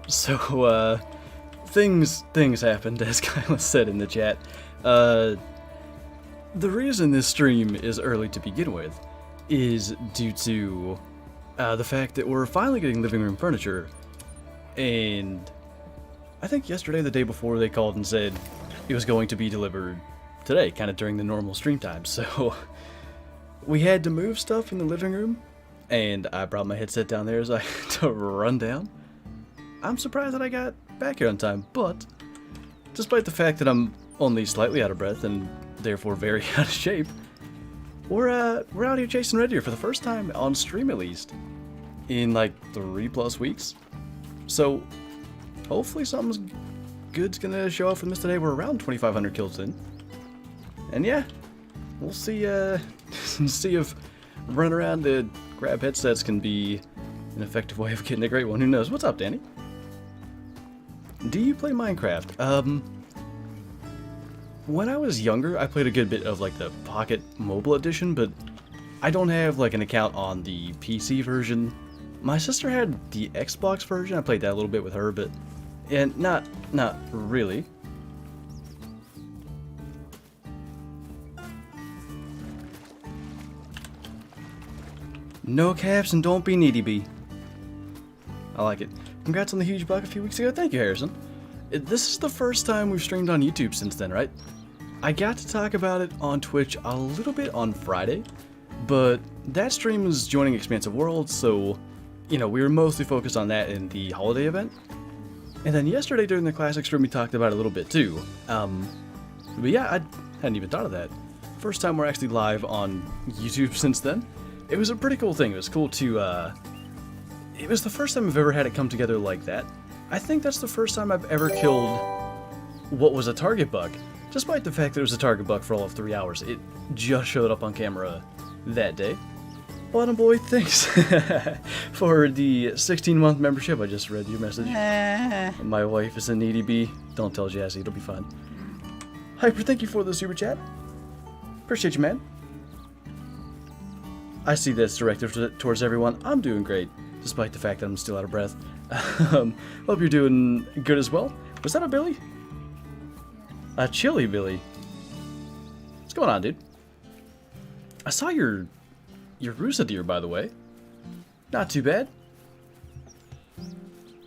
So, things happened, as Kyla said in the chat. The reason this stream is early to begin with is due to the fact that we're finally getting living room furniture, and I think yesterday, the day before, they called and said it was going to be delivered today, kind of during the normal stream time. So we had to move stuff in the living room, and I brought my headset down there as I had to run down. I'm surprised that I got back here on time, but despite the fact that I'm only slightly out of breath and therefore very out of shape, we're out here chasing red deer for the first time on stream, at least in like 3+ weeks. So hopefully something's good's gonna show up from this today. We're around 2,500 kills in, and yeah, we'll see. See if running around to grab headsets can be an effective way of getting a great one. Who knows? What's up, Danny? Do you play Minecraft? When I was younger, I played a good bit of like the Pocket Mobile Edition, but I don't have like an account on the PC version. My sister had the Xbox version. I played that a little bit with her, but and not really. No caps and don't be needy, B. I like it. Congrats on the huge buck a few weeks ago. Thank you, Harrison. This is the first time we've streamed on YouTube since then, right? I got to talk about it on Twitch a little bit on Friday, but that stream was joining Expansive Worlds, so, you know, we were mostly focused on that in the holiday event. And then yesterday during the Classic stream, we talked about it a little bit too. But yeah, I hadn't even thought of that. First time we're actually live on YouTube since then. It was a pretty cool thing. It was cool to, it was the first time I've ever had it come together like that. I think that's the first time I've ever killed what was a target buck. Despite the fact that it was a target buck for all of 3 hours, it just showed up on camera that day. Bottom boy, thanks for the 16-month membership. I just read your message. My wife is a needy bee. Don't tell Jazzy, it'll be fine. Hyper, thank you for the super chat. Appreciate you, man. I see that's directed towards everyone. I'm doing great, despite the fact that I'm still out of breath. Hope you're doing good as well. Was that a Billy? A chili Billy. What's going on, dude? I saw your Rusa deer, by the way. Not too bad.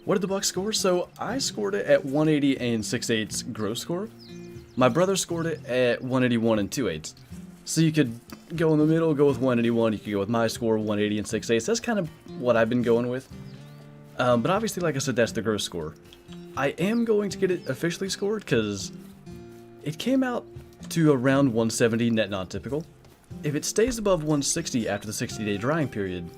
What did the buck score? So I scored it at 180 and 6/8 gross score. My brother scored it at 181 and 2/8. So you could go in the middle, go with 181. You could go with my score, 180 and 6/8. That's kind of what I've been going with. But obviously, like I said, that's the gross score. I am going to get it officially scored because it came out to around 170 net non-typical. If it stays above 160 after the 60-day drying period,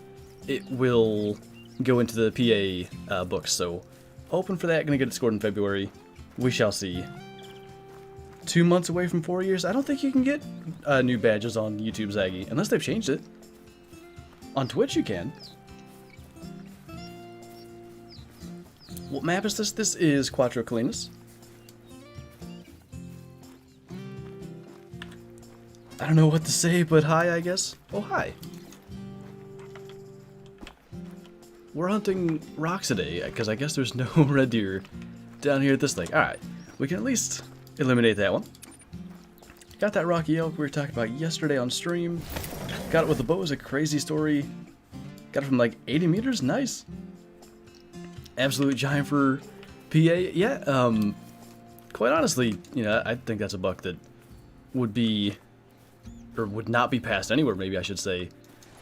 it will go into the PA books. So, hoping for that. Gonna get it scored in February. We shall see. 2 months away from 4 years. I don't think you can get new badges on YouTube Zaggy unless they've changed it. On Twitch, you can. What map is this? This is Cuatro Colinas. I don't know what to say, but hi, I guess. Oh, hi. We're hunting rocks today, because I guess there's no red deer down here at this lake. Alright, we can at least eliminate that one. Got that rocky elk we were talking about yesterday on stream. Got it with the bow. It was a crazy story. Got it from like 80 meters. Nice. Absolute giant for PA. Yeah, quite honestly, you know, I think that's a buck that would be, or would not be passed anywhere, maybe I should say.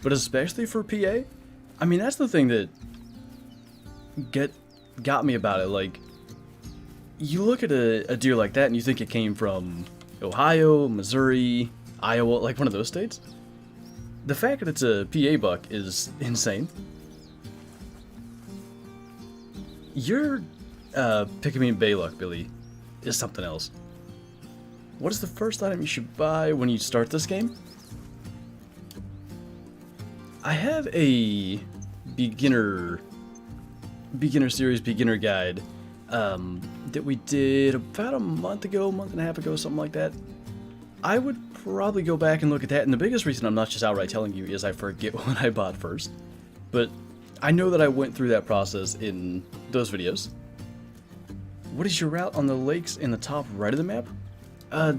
But especially for PA, I mean, that's the thing that got me about it. Like, you look at a deer like that and you think it came from Ohio, Missouri, Iowa, like one of those states. The fact that it's a PA buck is insane. Your Pickamine Bay luck, Billy, is something else. What is the first item you should buy when you start this game? I have a beginner series, beginner guide that we did about a month and a half ago, something like that. I would probably go back and look at that, and the biggest reason I'm not just outright telling you is I forget what I bought first. But I know that I went through that process in those videos. What is your route on the lakes in the top right of the map?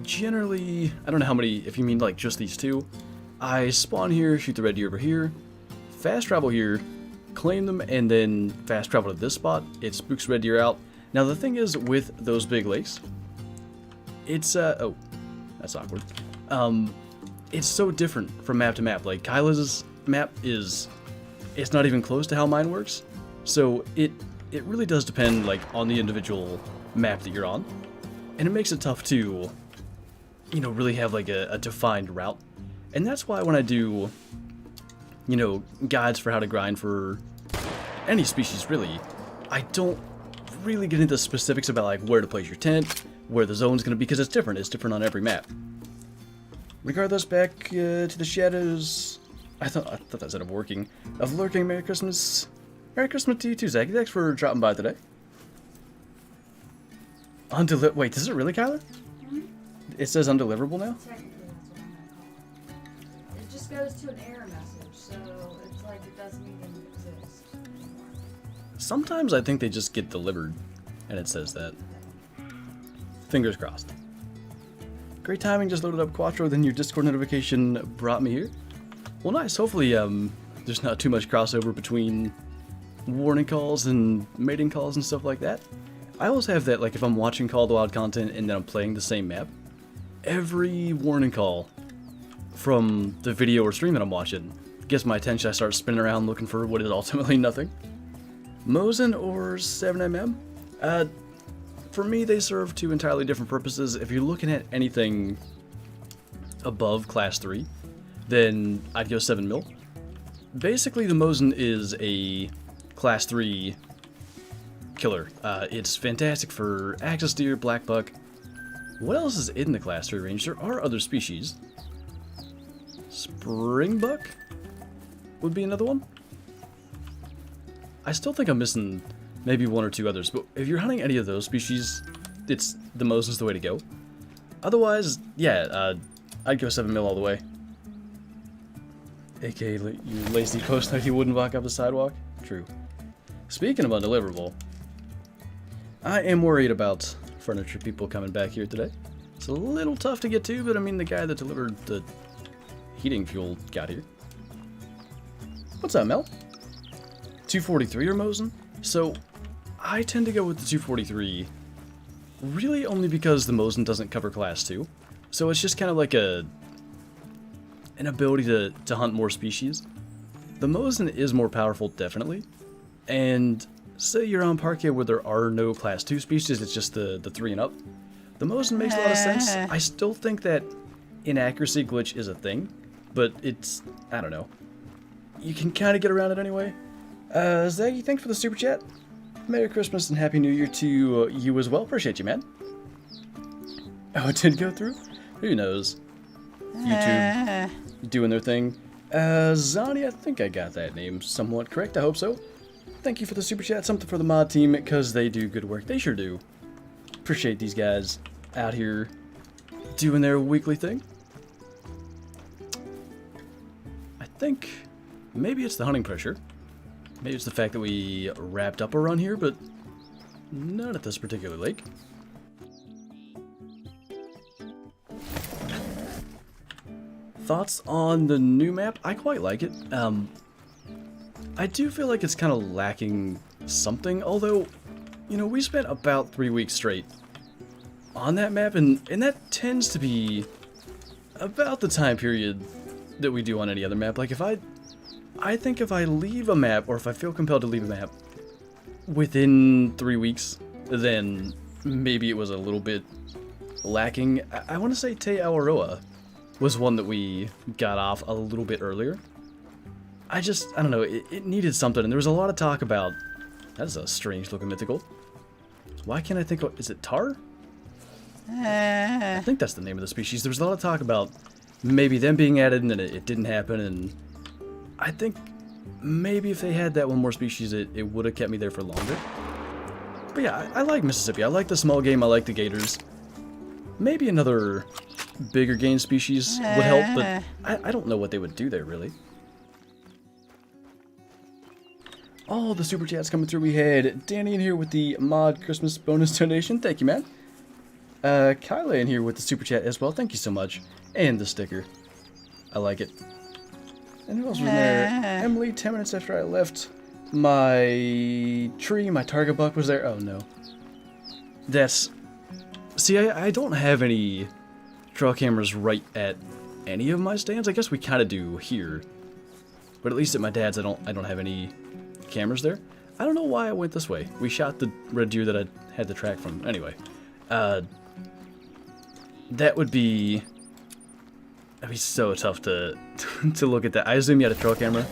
Generally, I don't know how many, if you mean like just these two. I spawn here, shoot the red deer over here, fast travel here, claim them, and then fast travel to this spot. It spooks red deer out. Now the thing is with those big lakes, it's, oh, that's awkward. It's so different from map to map. Like Kyla's map it's not even close to how mine works. So it really does depend like on the individual map that you're on. And it makes it tough to, you know, really have like a defined route. And that's why when I do, you know, guides for how to grind for any species really, I don't really get into specifics about like where to place your tent, where the zone's gonna be, because it's different on every map. Regardless, back to the shadows. I thought that said of working. Of lurking. Merry Christmas. Merry Christmas to you too, Zach. Thanks for dropping by today. Wait, is it really, Kyla? Mm-hmm. It says undeliverable now? Technically, that's what I'm gonna call it. It just goes to an error message, so it's like it doesn't even exist anymore. Sometimes I think they just get delivered, and it says that. Fingers crossed. Great timing, just loaded up Cuatro, then your Discord notification brought me here. Well, nice. Hopefully, there's not too much crossover between warning calls and mating calls and stuff like that. I always have that, like, if I'm watching Call of the Wild content and then I'm playing the same map, every warning call from the video or stream that I'm watching gets my attention. I start spinning around looking for what is ultimately nothing. Mosin or 7mm? For me, they serve two entirely different purposes. If you're looking at anything above class 3, then I'd go 7mm. Basically, the Mosin is a class 3 killer. It's fantastic for axis deer, black buck. What else is in the class 3 range? There are other species. Springbuck would be another one. I still think I'm missing maybe one or two others, but if you're hunting any of those species, it's the Mosin's the way to go. Otherwise, yeah, I'd go 7mm all the way. AKA, you lazy post like you wouldn't walk up the sidewalk. True. Speaking of undeliverable, I am worried about furniture people coming back here today. It's a little tough to get to, but I mean the guy that delivered the heating fuel got here. What's up, Mel? 243 or Mosin? So, I tend to go with the 243, really only because the Mosin doesn't cover class 2. So it's just kind of like an ability to hunt more species. The Mosin is more powerful, definitely. And say you're on Parquet where there are no class 2 species, it's just the 3 and up. The Mosin makes a lot of sense. I still think that inaccuracy glitch is a thing, but it's, I don't know. You can kind of get around it anyway. Zaggy, thanks for the super chat. Merry Christmas and Happy New Year to you as well. Appreciate you, man. Oh, it did go through? Who knows? YouTube doing their thing. Zani, I think I got that name somewhat correct. I hope so. Thank you for the super chat. Something for the mod team, because they do good work. They sure do. Appreciate these guys out here doing their weekly thing. I think maybe it's the hunting pressure. Maybe it's the fact that we wrapped up a run here, but not at this particular lake. Thoughts on the new map? I quite like it. I do feel like it's kind of lacking something, although, you know, we spent about 3 weeks straight on that map, and that tends to be about the time period that we do on any other map. Like, I think if I leave a map, or if I feel compelled to leave a map within 3 weeks, then maybe it was a little bit lacking. I want to say Te Awaroa was one that we got off a little bit earlier. I don't know, it needed something, and there was a lot of talk about, that is a strange looking mythical. Why can't I think of, is it Tar? I think that's the name of the species. There was a lot of talk about maybe them being added, and then it didn't happen, and I think maybe if they had that one more species, it would have kept me there for longer. But yeah, I like Mississippi. I like the small game. I like the gators. Maybe another bigger game species would help, but I don't know what they would do there, really. all the super chats coming through. We had Danny in here with the mod Christmas bonus donation. Thank you, man. Kyla in here with the super chat as well. Thank you so much. And the sticker. I like it. And who else was in there? Emily, 10 minutes after I left my tree, my target buck was there. Oh, no. That's... See, I don't have any trail cameras right at any of my stands. I guess we kind of do here. But at least at my dad's, I don't have any cameras there. I don't know why I went this way. We shot the red deer that I had the track from. Anyway. That would be... That'd be so tough to look at that. I assume you had a trail camera.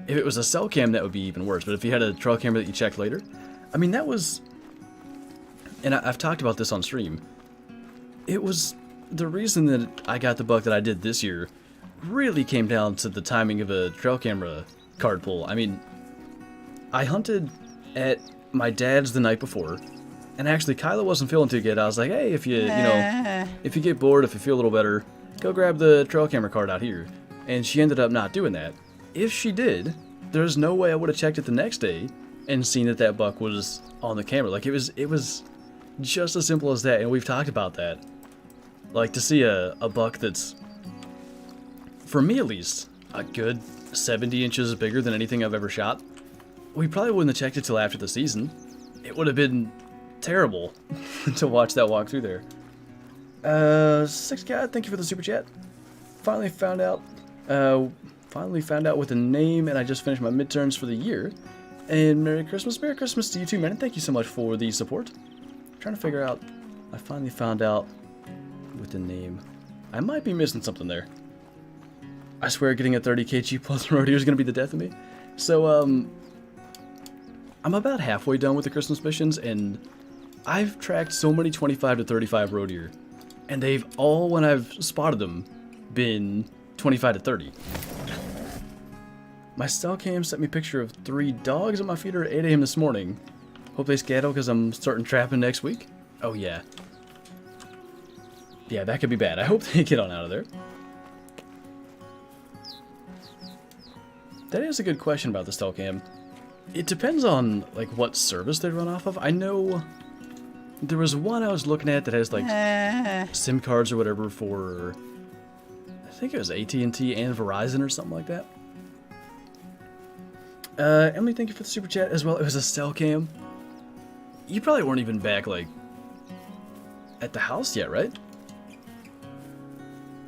If it was a cell cam, that would be even worse. But if you had a trail camera that you checked later, I mean, that was... And I've talked about this on stream. It was the reason that I got the buck that I did this year really came down to the timing of a trail camera card pull. I mean, I hunted at my dad's the night before, and actually Kyla wasn't feeling too good. I was like, hey, if you if you get bored, if you feel a little better, go grab the trail camera card out here. And she ended up not doing that. If she did, there's no way I would have checked it the next day and seen that that buck was on the camera. Like, it was just as simple as that, and we've talked about that. Like, to see a buck that's, for me at least, a good 70 inches bigger than anything I've ever shot, we probably wouldn't have checked it till after the season. It would have been terrible to watch that walk through there. 6God, thank you for the super chat. Finally found out with a name, and I just finished my midterms for the year. And Merry Christmas to you too, man. And thank you so much for the support. I'm trying to figure out. I finally found out with the name. I might be missing something there. I swear, getting a 30 kg plus rodeo is gonna be the death of me. So I'm about halfway done with the Christmas missions, and I've tracked so many 25 to 35 roe deer, and they've all, when I've spotted them, been 25 to 30. My cell cam sent me a picture of 3 dogs at my feeder at 8 a.m. this morning. Hope they scatter because I'm starting trapping next week. Oh yeah. Yeah, that could be bad. I hope they get on out of there. That is a good question about the cell cam. It depends on, like, what service they run off of. I know there was one I was looking at that has, like, SIM cards or whatever for, I think it was AT&T and Verizon or something like that. Emily, thank you for the super chat as well. It was a cell cam. You probably weren't even back, like, at the house yet, right?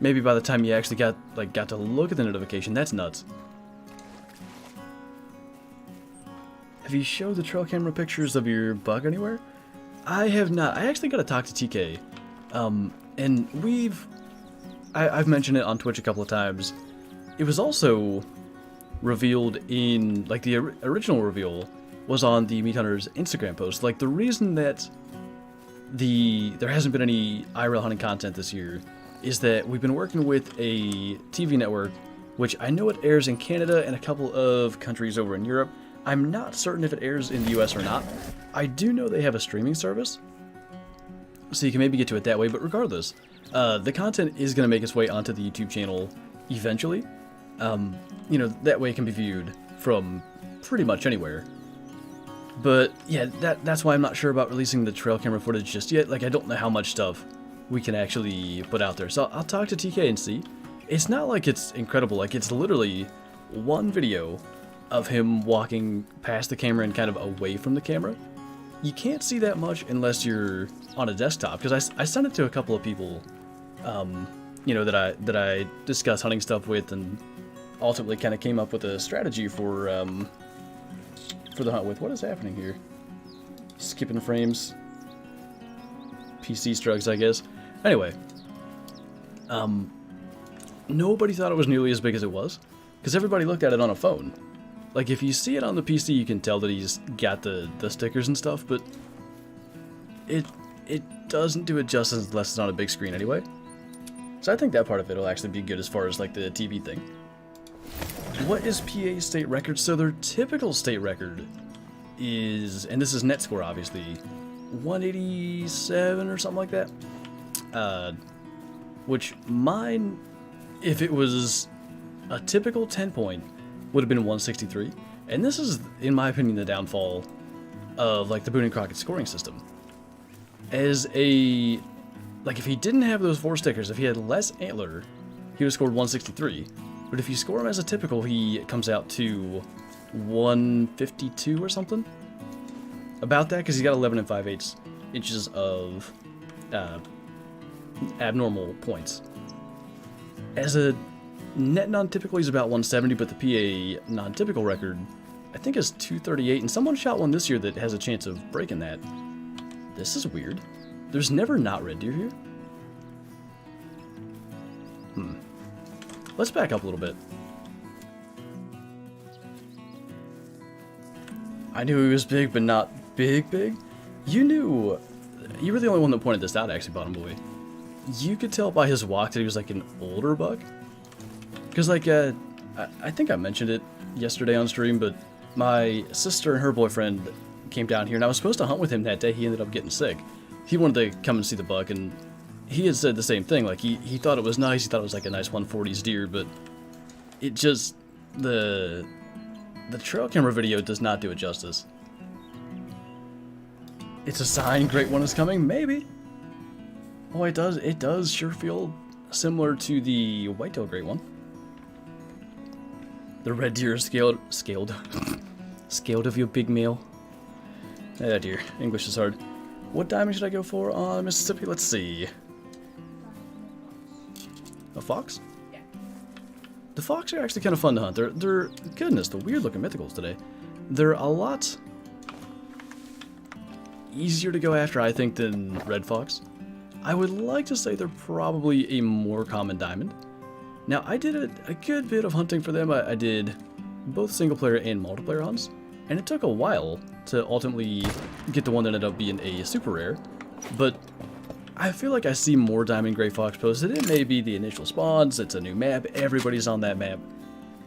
Maybe by the time you actually got to look at the notification. That's nuts. Have you showed the trail camera pictures of your buck anywhere? I have not. I actually got to talk to TK. And I've mentioned it on Twitch a couple of times. It was also revealed in, like, the original reveal was on the Meat Hunters Instagram post. Like, the reason that there hasn't been any IRL hunting content this year is that we've been working with a TV network, which I know it airs in Canada and a couple of countries over in Europe. I'm not certain if it airs in the US or not. I do know they have a streaming service, so you can maybe get to it that way, but regardless, the content is going to make its way onto the YouTube channel eventually. You know, that way it can be viewed from pretty much anywhere. But yeah, that's why I'm not sure about releasing the trail camera footage just yet. Like, I don't know how much stuff we can actually put out there. So I'll talk to TK and see. It's not like it's incredible. Like, it's literally one video of him walking past the camera and kind of away from the camera. You can't see that much unless you're on a desktop, because I sent it to a couple of people, you know, that I discuss hunting stuff with, and ultimately kind of came up with a strategy for the hunt with. What is happening here? Skipping frames. PC strugs, I guess. Anyway, nobody thought it was nearly as big as it was, because everybody looked at it on a phone. Like, if you see it on the PC, you can tell that he's got the stickers and stuff, but it doesn't do it justice unless it's on a big screen anyway. So I think that part of it will actually be good as far as, like, the TV thing. What is PA's state record? So their typical state record is, and this is net score obviously, 187 or something like that. Which mine, if it was a typical 10 point, would have been 163. And this is, in my opinion, the downfall of like the Boone and Crockett scoring system. As a, like if he didn't have those 4 stickers, if he had less antler, he would have scored 163. But if you score him as a typical, he comes out to 152 or something. About that, because he's got 11 5/8 inches of abnormal points. As a net non-typical, he's about 170, but the PA non-typical record, I think, is 238, and someone shot one this year that has a chance of breaking that. This is weird. There's never not red deer here. Let's back up a little bit. I knew he was big, but not big. You were the only one that pointed this out, actually, Bottom Boy. You could tell by his walk that he was like an older buck. Because, like, I think I mentioned it yesterday on stream, but my sister and her boyfriend came down here, and I was supposed to hunt with him that day. He ended up getting sick. He wanted to come and see the buck, and he had said the same thing. Like, he thought it was nice. He thought it was like a nice 140s deer, but it just, the trail camera video does not do it justice. It's a sign great one is coming? Maybe. Oh, it does sure feel similar to the whitetail great one. The red deer is scaled scaled of your big meal. Oh dear, English is hard. What diamond should I go for on Mississippi? Let's see. A fox? Yeah. The fox are actually kind of fun to hunt. They're goodness, the weird looking mythicals today. They're a lot easier to go after, I think, than red fox. I would like to say they're probably a more common diamond. Now, I did a good bit of hunting for them. I did both single player and multiplayer hunts, and it took a while to ultimately get the one that ended up being a super rare, but I feel like I see more diamond gray fox posted. It may be the initial spawns, it's a new map, everybody's on that map.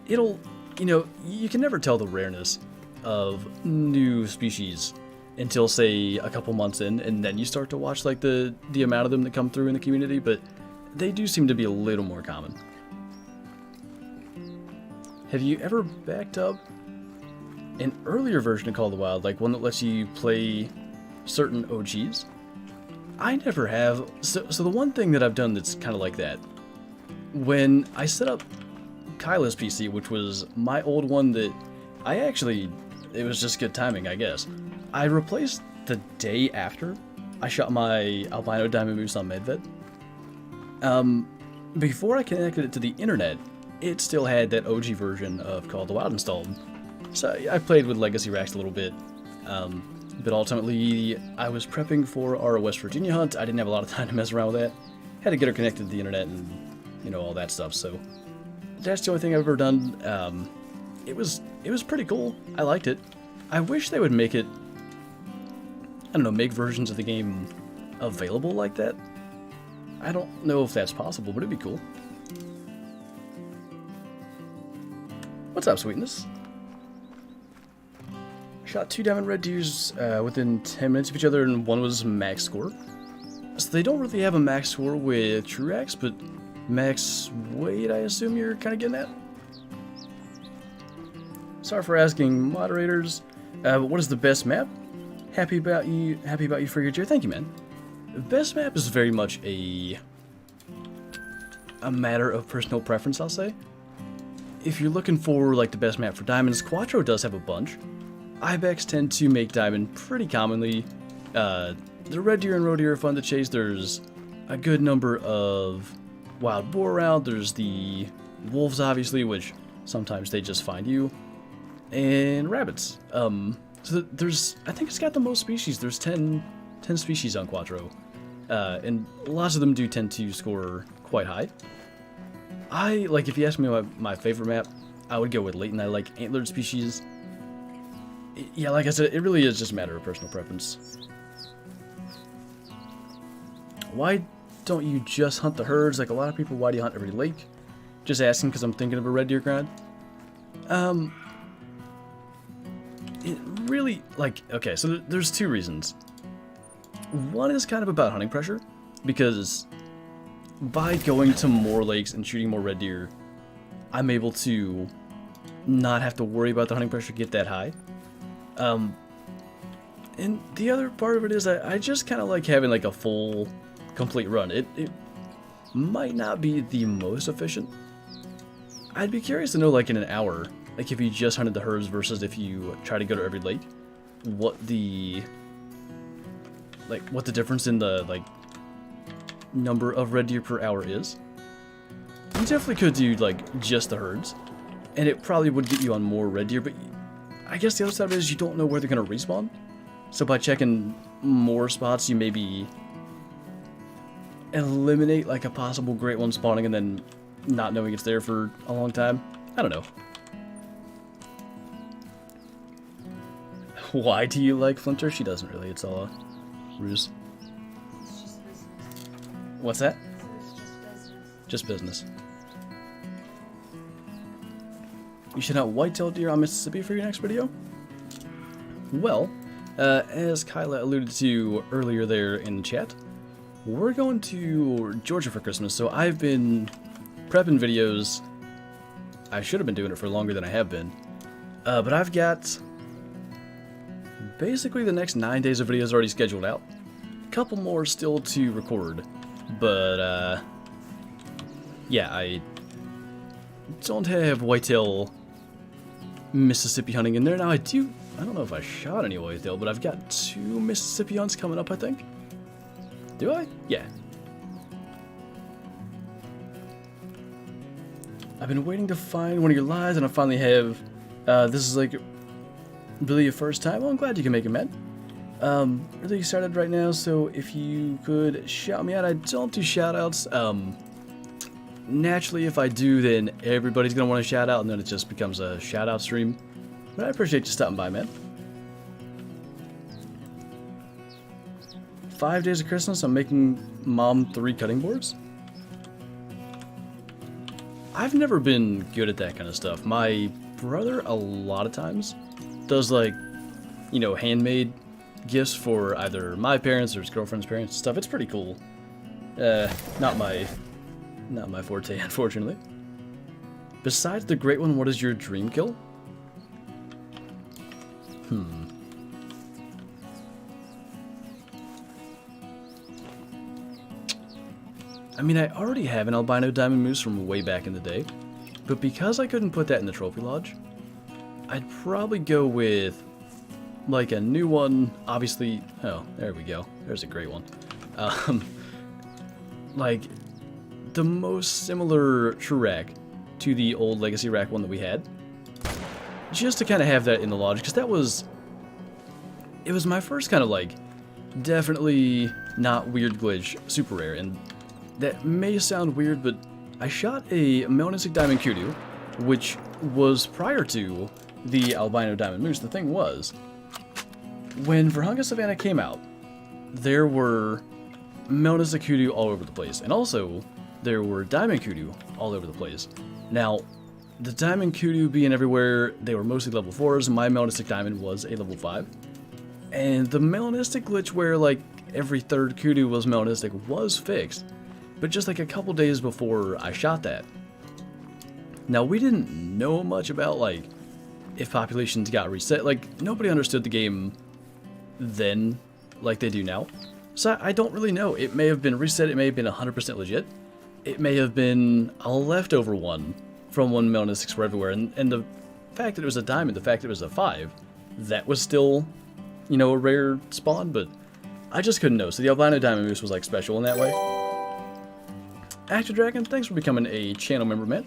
It'll, you know, you can never tell the rareness of new species until, say, a couple months in, and then you start to watch like the amount of them that come through in the community, but they do seem to be a little more common. Have you ever backed up an earlier version of Call of the Wild, like one that lets you play certain OGs? I never have. So the one thing that I've done that's kind of like that, when I set up Kyla's PC, which was my old one that I actually, it was just good timing, I guess. I replaced the day after I shot my albino diamond moose on Medved. Before I connected it to the internet, it still had that OG version of Call of the Wild installed. So I played with Legacy Racks a little bit, but ultimately I was prepping for our West Virginia hunt. I didn't have a lot of time to mess around with that. Had to get her connected to the internet and, you know, all that stuff. So that's the only thing I've ever done. It was pretty cool. I liked it. I wish they would make it, I don't know, make versions of the game available like that. I don't know if that's possible, but it'd be cool. What's up, Sweetness? Shot 2 diamond red deers within 10 minutes of each other, and one was max score. So they don't really have a max score with Truax, but max weight, I assume you're kind of getting at? Sorry for asking, moderators. What is the best map? Happy about you for your deer. Thank you, man. The best map is very much a matter of personal preference, I'll say. If you're looking for like the best map for diamonds, Cuatro does have a bunch. Ibex tend to make diamond pretty commonly. The red deer and roe deer are fun to chase. There's a good number of wild boar around. There's the wolves, obviously, which sometimes they just find you, and rabbits. So there's, I think it's got the most species. There's 10 species on Cuatro, and lots of them do tend to score quite high. Like, if you ask me my favorite map, I would go with Leighton. I like antlered species. Yeah, like I said, it really is just a matter of personal preference. Why don't you just hunt the herds like a lot of people? Why do you hunt every lake? Just asking because I'm thinking of a red deer grind. It really, like, okay, so there's 2 reasons. One is kind of about hunting pressure, because by going to more lakes and shooting more red deer, I'm able to not have to worry about the hunting pressure get that high. And the other part of it is I just kind of like having like a full, complete run. It might not be the most efficient. I'd be curious to know, like, in an hour, like if you just hunted the herds versus if you try to go to every lake, what the difference in the like number of red deer per hour is. You definitely could do like just the herds, and it probably would get you on more red deer, but I guess the other side of it is you don't know where they're going to respawn. So by checking more spots, you maybe eliminate like a possible great one spawning and then not knowing it's there for a long time. I don't know. Why do you like Flinter? She doesn't really. It's all a ruse. It's just business. What's that? It's just business. Just business. You should hunt white-tailed deer on Mississippi for your next video? Well, as Kyla alluded to earlier there in the chat, we're going to Georgia for Christmas, so I've been prepping videos. I should have been doing it for longer than I have been. But I've got basically the next 9 days of videos already scheduled out. A couple more still to record. But, yeah, I don't have whitetail Mississippi hunting in there. Now I don't know if I shot any whitetail, but I've got 2 Mississippi hunts coming up, I think. Do I? Yeah. I've been waiting to find one of your lives, and I finally have. This is like really your first time. Well, I'm glad you can make it, man. Really excited right now, so if you could shout me out. I don't do shout outs. Naturally, if I do, then everybody's gonna want to shout out, and then it just becomes a shout out stream. But I appreciate you stopping by, man. 5 days of Christmas, I'm making Mom 3 cutting boards. I've never been good at that kind of stuff. My brother, a lot of times, does like, you know, handmade gifts for either my parents or his girlfriend's parents and stuff. It's pretty cool. Not my forte, unfortunately. Besides the great one, what is your dream kill? I mean, I already have an albino diamond moose from way back in the day, but because I couldn't put that in the trophy lodge, I'd probably go with like a new one. Obviously, oh, there we go. There's a great one. Like the most similar true rack to the old legacy rack one that we had, just to kind of have that in the lodge, because it was my first kind of like definitely not weird glitch, super rare. And that may sound weird, but I shot a melanistic diamond kudu, which was prior to the albino diamond moose. The thing was, when Virunga Savannah came out, there were melanistic kudu all over the place, and also there were diamond kudu all over the place. Now, the diamond kudu being everywhere, they were mostly level 4s, my melanistic diamond was a level 5. And the melanistic glitch where like every third kudu was melanistic was fixed, but just like a couple days before I shot that. Now, we didn't know much about like if populations got reset. Like, nobody understood the game then like they do now. So I don't really know. It may have been reset, it may have been 100% legit. It may have been a leftover one from when melanistics were everywhere. And the fact that it was a diamond, the fact that it was a 5, that was still, you know, a rare spawn, but I just couldn't know. So the albino diamond moose was like special in that way. Actor Dragon, thanks for becoming a channel member, man.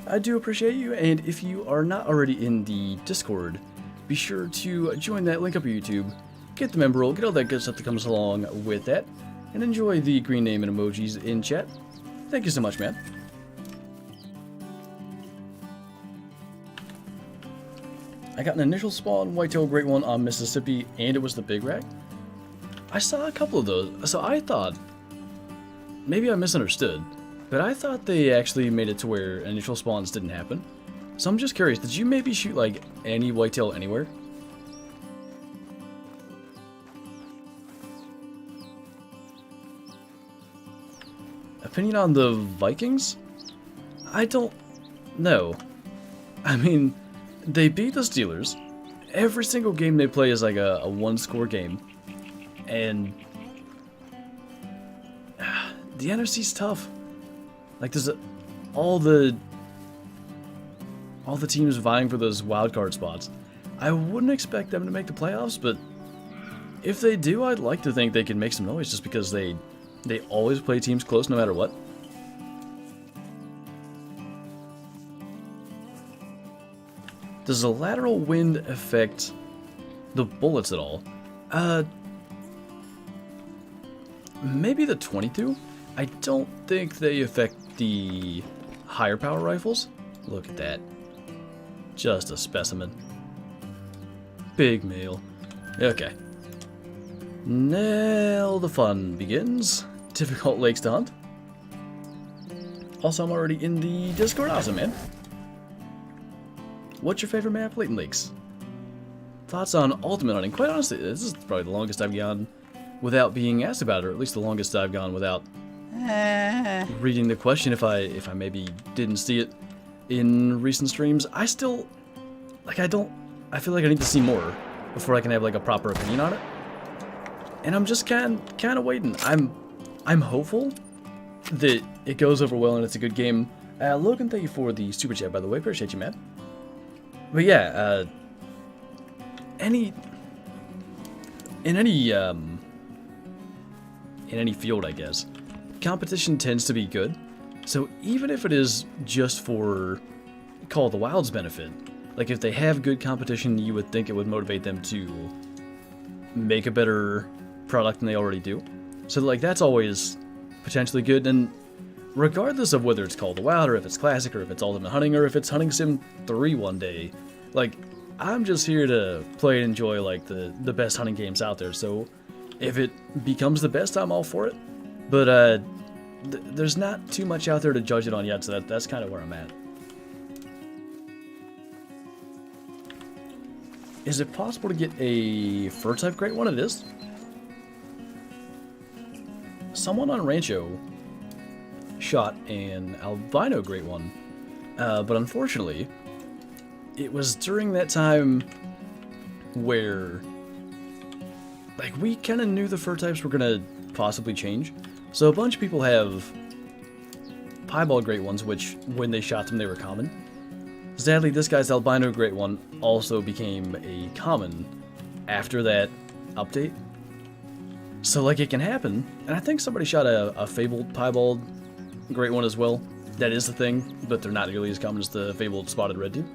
I do appreciate you, and if you are not already in the Discord, be sure to join that link up your YouTube, get the member role, get all that good stuff that comes along with that, and enjoy the green name and emojis in chat. Thank you so much, man. I got an initial spawn white-tailed great one on Mississippi, and it was the big rack. I saw a couple of those, so I thought, maybe I misunderstood, but I thought they actually made it to where initial spawns didn't happen. So I'm just curious, did you maybe shoot like any whitetail anywhere? Opinion on the Vikings? I don't know. I mean, they beat the Steelers. Every single game they play is like a one-score game. And the NFC's tough. Like, there's all the teams vying for those wild card spots. I wouldn't expect them to make the playoffs, but if they do, I'd like to think they can make some noise just because they always play teams close no matter what. Does the lateral wind affect the bullets at all? Maybe the 22? I don't think they affect the higher power rifles. Look at that. Just a specimen. Big male. Okay. Now the fun begins. Difficult lakes to hunt. Also, I'm already in the Discord. Awesome, man. What's your favorite map? Latent Lakes. Thoughts on ultimate hunting? Quite honestly, this is probably the longest I've gone without being asked about it, or at least the longest I've gone without reading the question if I maybe didn't see it in recent streams. I still, like, I feel like I need to see more before I can have, like, a proper opinion on it. And I'm just kind of waiting. I'm hopeful that it goes over well and it's a good game. Logan, thank you for the super chat, by the way. Appreciate you, man. But yeah, in any field, I guess, competition tends to be good. So even if it is just for Call of the Wild's benefit, like if they have good competition, you would think it would motivate them to make a better product than they already do. So like that's always potentially good. And regardless of whether it's Call of the Wild or if it's Classic or if it's Ultimate Hunting or if it's Hunting Sim 3 one day, like I'm just here to play and enjoy like the best hunting games out there. So if it becomes the best, I'm all for it. But there's not too much out there to judge it on yet, so that's kind of where I'm at. Is it possible to get a fur type Great One? It is. Someone on Rancho shot an Albino Great One, but unfortunately, it was during that time where, like, we kind of knew the fur types were gonna possibly change. So a bunch of people have piebald Great Ones, which when they shot them, they were common. Sadly, this guy's Albino Great One also became a common after that update. So, like, it can happen. And I think somebody shot a fabled piebald Great One as well. That is the thing, but they're not nearly as common as the fabled spotted red deer.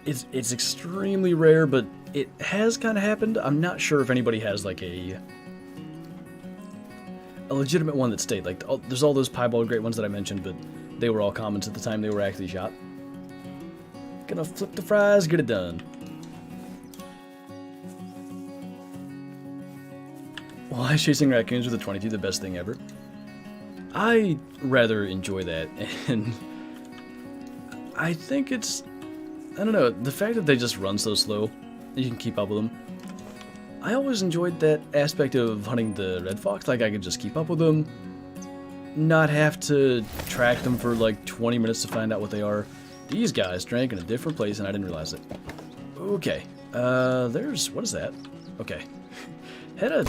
It's extremely rare, but it has kind of happened. I'm not sure if anybody has, like, a legitimate one that stayed. Like, there's all those piebald Great Ones that I mentioned, but they were all commons at the time they were actually shot. Gonna flip the fries, get it done. Why is chasing raccoons with a 22 the best thing ever? I rather enjoy that, and I think it's, I don't know, the fact that they just run so slow, you can keep up with them. I always enjoyed that aspect of hunting the red fox, like I could just keep up with them, not have to track them for like 20 minutes to find out what they are. These guys drank in a different place and I didn't realize it. Okay, there's, what is that? Okay. Had a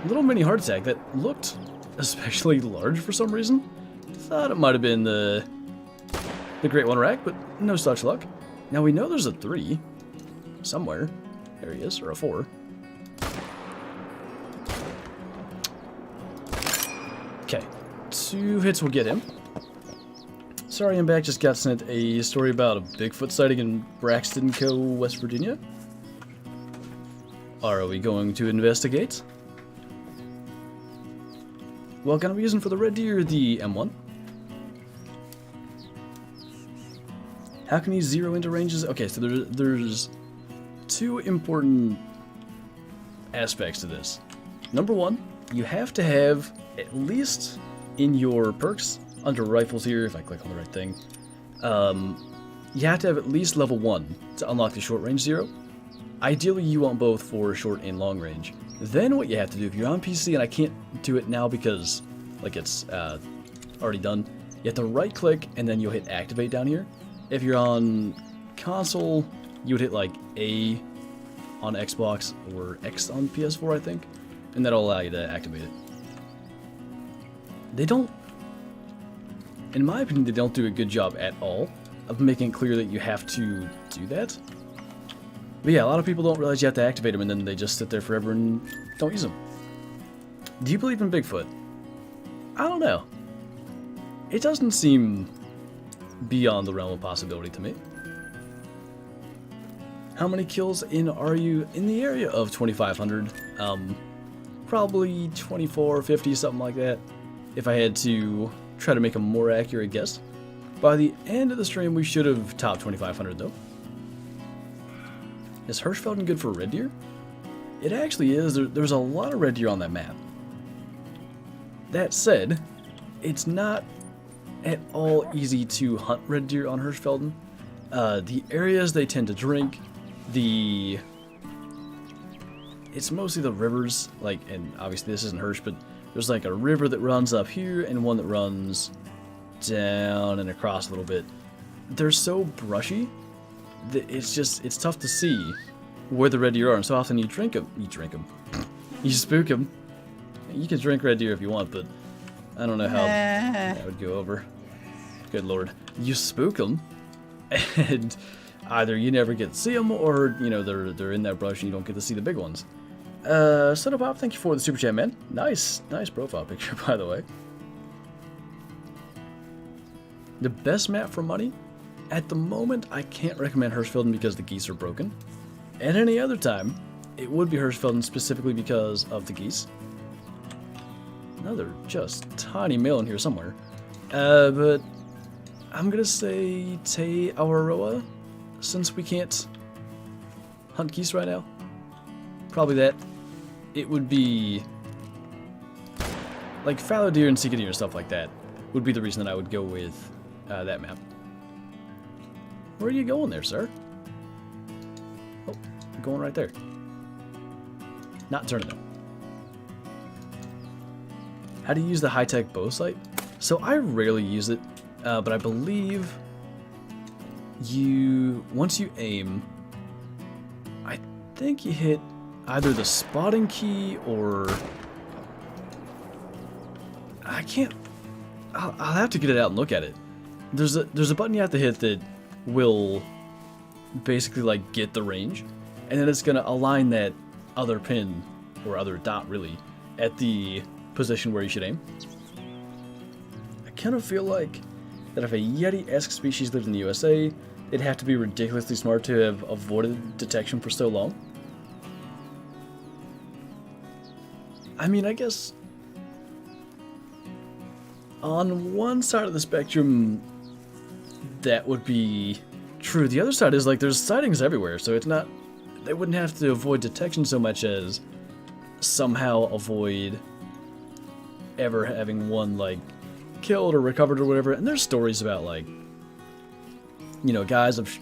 little mini heart attack that looked especially large for some reason. Thought it might have been the Great One rack, but no such luck. Now we know there's a 3 somewhere. There he is, or a 4. Okay, 2 hits will get him. Sorry, I'm back. Just got sent a story about a Bigfoot sighting in Braxton Co., West Virginia. Are we going to investigate? What can I be using for the red deer? The M1. How can you zero into ranges? Okay, so there's 2 important aspects to this. Number 1, you have to have, at least in your perks, under rifles here, if I click on the right thing, you have to have at least level 1 to unlock the short range 0. Ideally, you want both for short and long range. Then what you have to do, if you're on PC, and I can't do it now because, like, it's already done, you have to right click and then you'll hit activate down here. If you're on console, you would hit like A on Xbox or X on PS4, I think, and that'll allow you to activate it. They don't, in my opinion, they don't do a good job at all of making it clear that you have to do that. But yeah, a lot of people don't realize you have to activate them, and then they just sit there forever and don't use them. Do you believe in Bigfoot? I don't know. It doesn't seem beyond the realm of possibility to me. How many kills in are you in the area of 2,500? Probably 24, 50, something like that. If I had to try to make a more accurate guess. By the end of the stream, we should have topped 2,500 though. Is Hirschfelden good for red deer? It actually is. There's a lot of red deer on that map. That said, it's not at all easy to hunt red deer on Hirschfelden. The areas they tend to drink, it's mostly the rivers, like, and obviously this isn't Hirsch, but there's like a river that runs up here and one that runs down and across a little bit. They're so brushy that it's tough to see where the red deer are, and so often you you spook them. You can drink red deer if you want, but I don't know how that would go over. Good lord. You spook them, and either you never get to see them, or, you know, they're in that brush and you don't get to see the big ones. Soda Bob, thank you for the super chat, man. Nice profile picture, by the way. The best map for money? At the moment, I can't recommend Hirschfelden because the geese are broken. At any other time, it would be Hirschfelden specifically because of the geese. Another just tiny male in here somewhere. But I'm gonna say Te Awaroa, since we can't hunt geese right now. Probably that. It would be like fallow deer and sika deer and stuff like that would be the reason that I would go with that map. Where are you going there, sir? Oh, you're going right there. Not turning them. How do you use the high-tech bow sight? So I rarely use it, but I believe once you aim, I think you hit either the spotting key or I'll have to get it out and look at it. There's a button you have to hit that will basically like get the range, and then it's gonna align that other pin or other dot really at the position where you should aim. I kind of feel like that if a Yeti-esque species lived in the USA, they'd have to be ridiculously smart to have avoided detection for so long. I mean, I guess on one side of the spectrum, that would be true. The other side is like there's sightings everywhere, so it's not, they wouldn't have to avoid detection so much as somehow avoid ever having one like killed or recovered or whatever. And there's stories about like, you know, guys have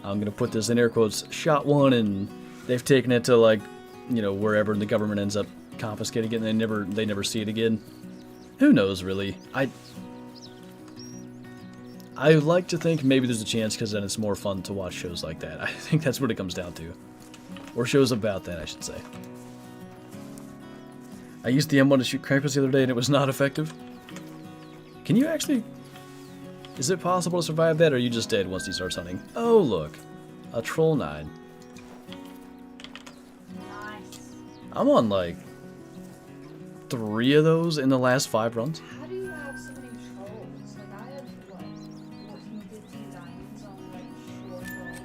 I'm gonna put this in air quotes, shot one and they've taken it to like, you know, wherever, and the government ends up confiscating it and they never see it again. Who knows, really? I like to think maybe there's a chance because then it's more fun to watch shows like that. I think that's what it comes down to. Or shows about that, I should say. I used the M1 to shoot Krampus the other day and it was not effective. Can you actually... Is it possible to survive that, or are you just dead once he starts hunting? Oh, look. A Troll 9. Nice. I'm on, like, 3 of those in the last 5 runs. How do you have so many trolls? Like, I have, what, 14, 15 diamonds on, like, 4 trolls.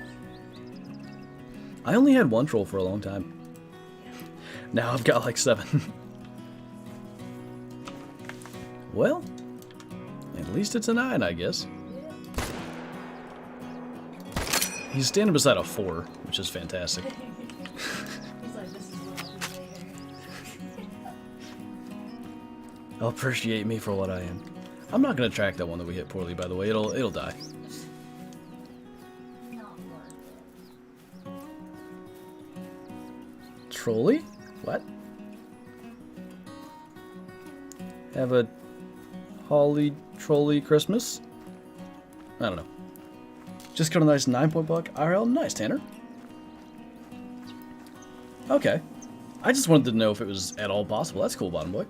I only had 1 troll for a long time. Now I've got, like, 7. Well, at least it's a 9, I guess. He's standing beside a 4, which is fantastic. He's like, this is what I'll do later. I'll appreciate me for what I am. I'm not gonna track that one that we hit poorly, by the way. It'll die. Not worth it. Trolley? What? Have a holly trolley Christmas? I don't know. Just got a nice 9-point buck. IRL, nice, Tanner. Okay. I just wanted to know if it was at all possible. That's cool, bottom boy.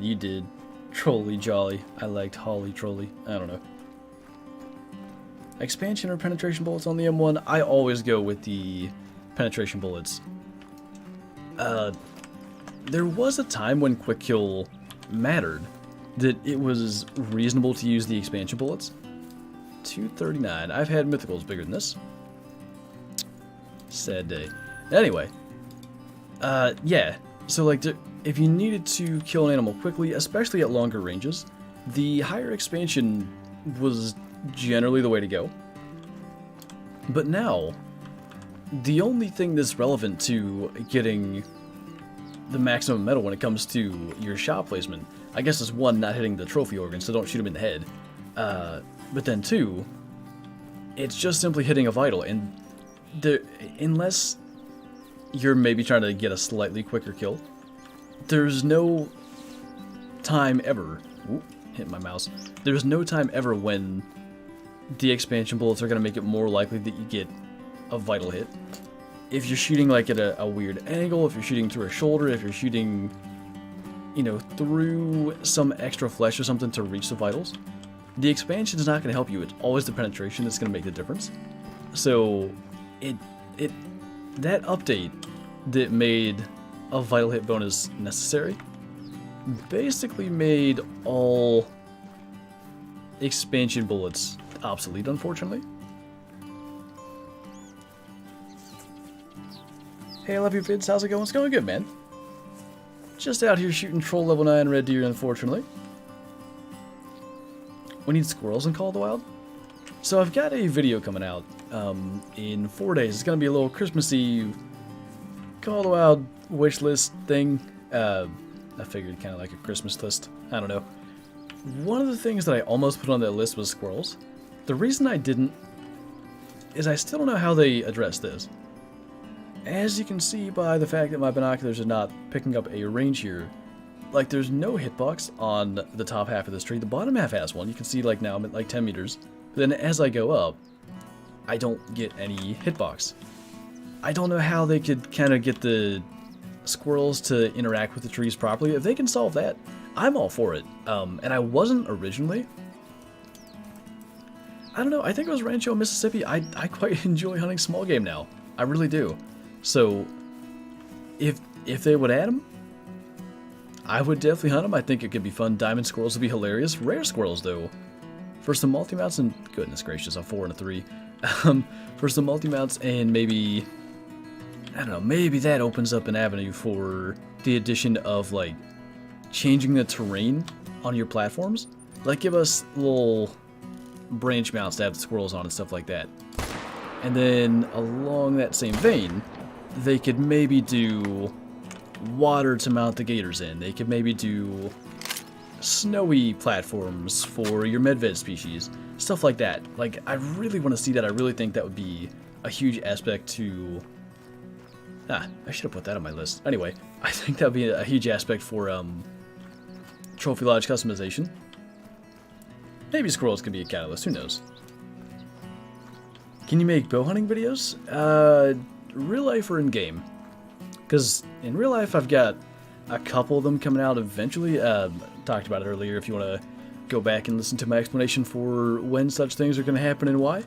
You did. Trolly jolly. I liked Holly Trolly. I don't know. Expansion or penetration bullets on the M1? I always go with the penetration bullets. There was a time when quick kill mattered, that it was reasonable to use the expansion bullets. 239. I've had mythicals bigger than this. Sad day. Anyway. Yeah. So, like, if you needed to kill an animal quickly, especially at longer ranges, the higher expansion was generally the way to go. But now, the only thing that's relevant to getting the maximum metal when it comes to your shot placement, I guess, is one, not hitting the trophy organ, so don't shoot him in the head. But then two, it's just simply hitting a vital, and unless you're maybe trying to get a slightly quicker kill, there's no time ever. Ooh, hit my mouse. There's no time ever when the expansion bullets are going to make it more likely that you get a vital hit. If you're shooting like at a weird angle, if you're shooting through a shoulder, if you're shooting, you know, through some extra flesh or something to reach the vitals, the expansion is not going to help you. It's always the penetration that's going to make the difference. So, that update that made a vital hit bonus necessary basically made all expansion bullets obsolete, unfortunately. Hey, I love your vids. How's it going? It's going good, man. Just out here shooting troll level 9 red deer, unfortunately. We need squirrels in Call of the Wild. So I've got a video coming out in 4 days. It's going to be a little Christmassy Call of the Wild wish list thing. I figured kind of like a Christmas list. I don't know. One of the things that I almost put on that list was squirrels. The reason I didn't is I still don't know how they address this. As you can see by the fact that my binoculars are not picking up a range here, like there's no hitbox on the top half of this tree. The bottom half has one. You can see like now I'm at like 10 meters. But then as I go up, I don't get any hitbox. I don't know how they could kind of get the squirrels to interact with the trees properly. If they can solve that, I'm all for it. And I wasn't originally. I don't know, I think it was Rancho, Mississippi. I quite enjoy hunting small game now. I really do. So, if they would add them, I would definitely hunt them. I think it could be fun. Diamond squirrels would be hilarious. Rare squirrels, though, for some multi-mounts, and goodness gracious, a 4 and a 3. For some multi-mounts, and maybe, I don't know, maybe that opens up an avenue for the addition of, like, changing the terrain on your platforms. Like, give us little branch mounts to have the squirrels on and stuff like that. And then, along that same vein, they could maybe do water to mount the gators in. They could maybe do snowy platforms for your medved species. Stuff like that. Like, I really want to see that. I really think that would be a huge aspect to... I should have put that on my list. Anyway, I think that would be a huge aspect for Trophy Lodge customization. Maybe squirrels could be a catalyst. Who knows? Can you make bow hunting videos? Real life or in game? Because in real life, I've got a couple of them coming out eventually. Talked about it earlier. If you want to go back and listen to my explanation for when such things are going to happen and why.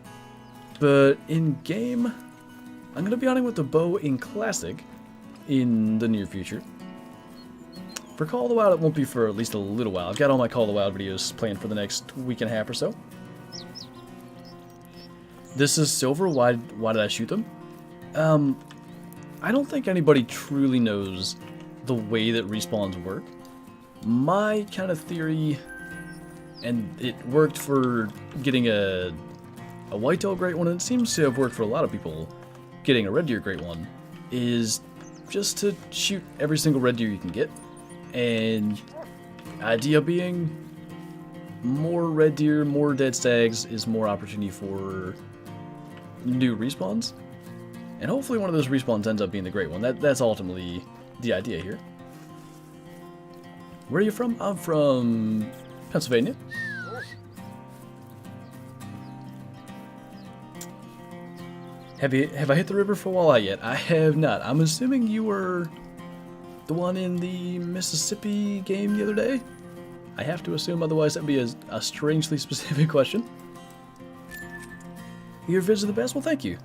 But in game, I'm going to be hunting with the bow in Classic in the near future. For Call of the Wild, it won't be for at least a little while. I've got all my Call of the Wild videos planned for the next week and a half or so. This is silver. Why did I shoot them? I don't think anybody truly knows the way that respawns work. My kind of theory, and it worked for getting a whitetail great one, and it seems to have worked for a lot of people getting a red deer great one, is just to shoot every single red deer you can get. And idea being, more red deer, more dead stags is more opportunity for new respawns. And hopefully one of those respawns ends up being the great one. That's ultimately the idea here. Where are you from? I'm from Pennsylvania. Have I hit the river for walleye yet? I have not. I'm assuming you were the one in the Mississippi game the other day? I have to assume, otherwise that'd be a strangely specific question. Your vids are the best? Well, thank you.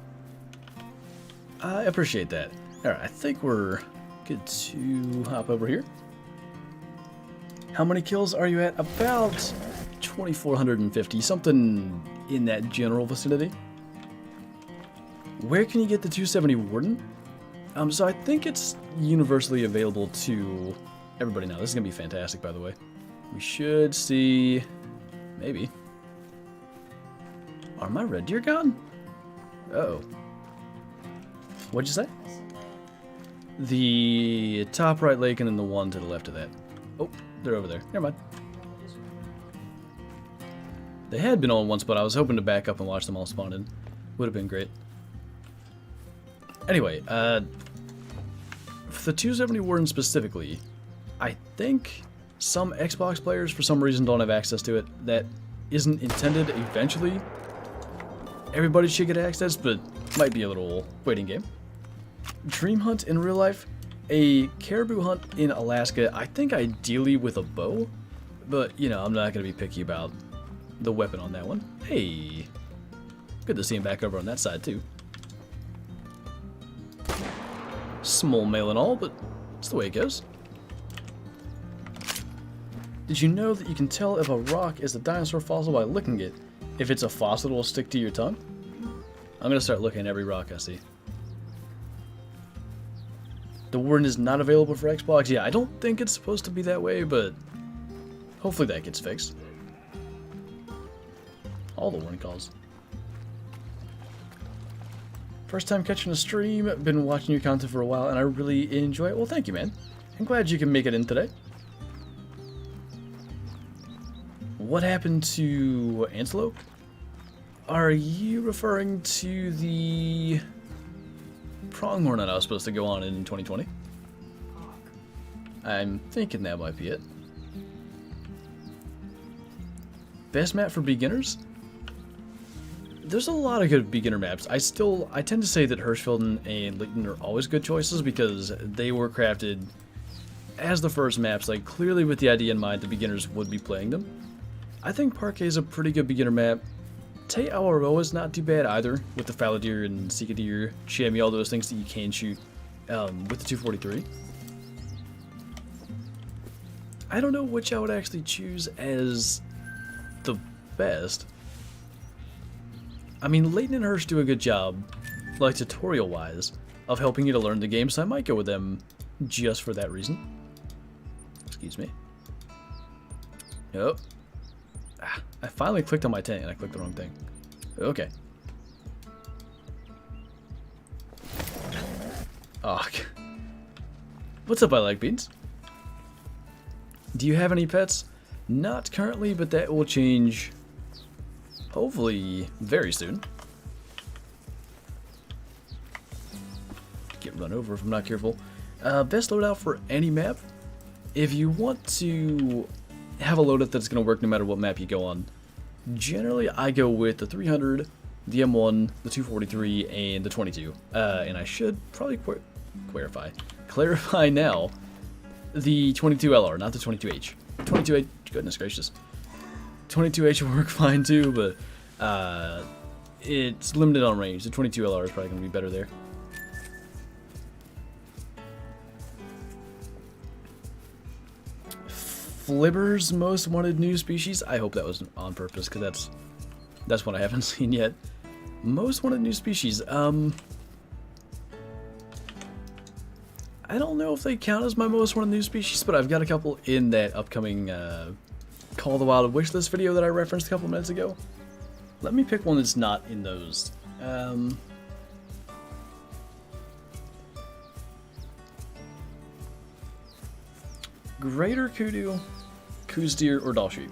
I appreciate that. Alright, I think we're good to hop over here. How many kills are you at? About 2,450, something in that general vicinity. Where can you get the 270 Warden? So I think it's universally available to everybody now. This is going to be fantastic, by the way. We should see... maybe. Are my red deer gone? Uh-oh. What'd you say? The top right lake and then the one to the left of that. Oh, they're over there. Never mind. They had been on once, but I was hoping to back up and watch them all spawn in. Would have been great. Anyway, for the 270 Warden specifically, I think some Xbox players for some reason don't have access to it. That isn't intended. Eventually, everybody should get access, but might be a little waiting game. Dream hunt in real life, a caribou hunt in Alaska, I think ideally with a bow, but you know, I'm not going to be picky about the weapon on that one. Hey, good to see him back over on that side too. Small male and all, but it's the way it goes. Did you know that you can tell if a rock is a dinosaur fossil by licking it? If it's a fossil, it will stick to your tongue? I'm gonna start looking at every rock I see. The Warden is not available for Xbox. Yeah, I don't think it's supposed to be that way, but hopefully that gets fixed. All the Warden calls. First time catching a stream, been watching your content for a while, and I really enjoy it. Well, thank you, man. I'm glad you can make it in today. What happened to Antelope? Are you referring to the pronghorn that I was supposed to go on in 2020? I'm thinking that might be it. Best map for beginners? There's a lot of good beginner maps. I tend to say that Hirschfelden and Leighton are always good choices because they were crafted as the first maps, like clearly with the idea in mind that beginners would be playing them. I think Parquet is a pretty good beginner map. Te Awaroa is not too bad either, with the fallow deer and sika deer, chamois, all those things that you can shoot with the 243. I don't know which I would actually choose as the best. I mean, Leighton and Hirsch do a good job, like tutorial-wise, of helping you to learn the game, so I might go with them just for that reason. Excuse me. Nope. Ah, I finally clicked on my tent and I clicked the wrong thing. Okay. Oh. What's up, I like beans? Do you have any pets? Not currently, but that will change hopefully very soon. Get run over if I'm not careful. Best loadout for any map. If you want to have a loadout that's going to work no matter what map you go on, generally I go with the 300, the M1, the 243, and the 22. And I should probably clarify now, the 22LR, not the 22H. 22H, goodness gracious. 22H will work fine too, but it's limited on range. The 22LR is probably going to be better there. Flibber's most wanted new species. I hope that was on purpose, because that's one I haven't seen yet. Most wanted new species. I don't know if they count as my most wanted new species, but I've got a couple in that upcoming Call the Wild wishlist video that I referenced a couple minutes ago. Let me pick one that's not in those. Greater kudu, coos deer, or doll sheep.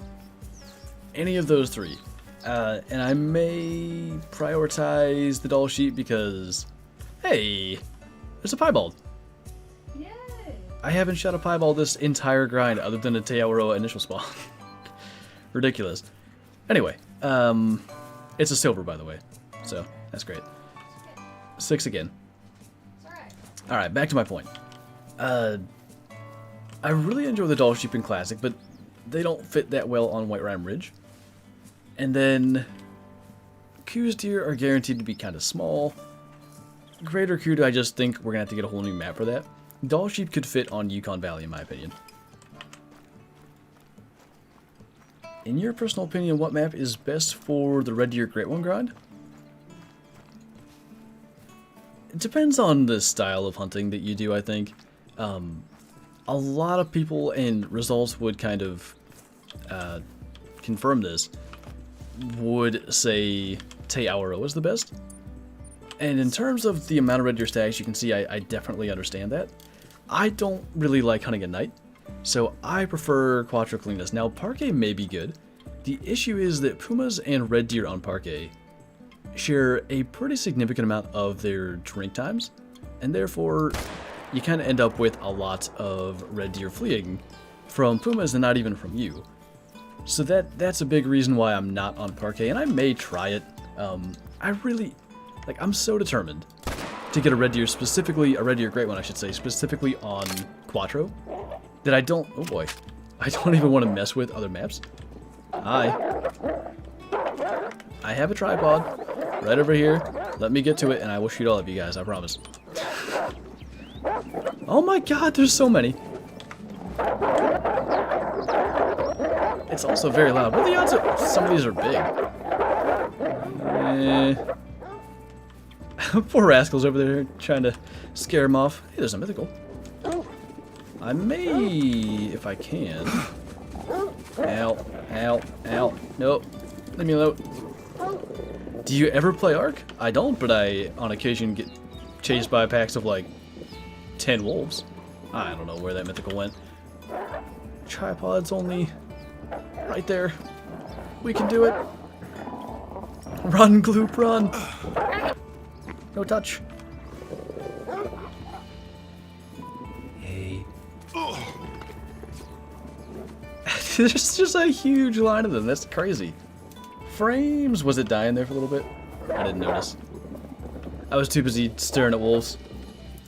Any of those three. And I may prioritize the doll sheep because, hey, there's a piebald. Yay! I haven't shot a piebald this entire grind other than a Te Awaroa initial spawn. Ridiculous. Anyway, it's a silver, by the way, so that's great. 6 again. It's alright. Alright, back to my point. I really enjoy the Doll Sheep in Classic, but they don't fit that well on White Rime Ridge. And then Q's deer are guaranteed to be kind of small. Greater Q, I just think we're going to have to get a whole new map for that. Doll Sheep could fit on Yukon Valley, in my opinion. In your personal opinion, what map is best for the Red Deer Great One grind? It depends on the style of hunting that you do, I think. A lot of people and results would kind of confirm this, would say Te Auro is the best. And in terms of the amount of red deer stags, you can see I definitely understand that. I don't really like hunting at night, so I prefer Cuatro Colinas. Now, Parquet may be good. The issue is that pumas and red deer on Parquet share a pretty significant amount of their drink times, and therefore you kind of end up with a lot of red deer fleeing from pumas and not even from you. So that's a big reason why I'm not on Parquet, and I may try it. I'm so determined to get a red deer, specifically a red deer great one, I should say, specifically on Cuatro, that I don't even want to mess with other maps. Hi. I have a tripod right over here. Let me get to it and I will shoot all of you guys, I promise. Oh my god, there's so many. It's also very loud. What are the odds that some of these are big? Poor rascals over there trying to scare him off. Hey, there's a mythical. I may, if I can. Ow, ow, ow. Nope. Leave me alone. Do you ever play Ark? I don't, but I, on occasion, get chased by packs of, like, 10 wolves. I don't know where that mythical went. Tripod's only right there. We can do it. Run, Gloop, run. No touch. Hey. There's just a huge line of them. That's crazy. Frames. Was it dying there for a little bit? I didn't notice. I was too busy staring at wolves.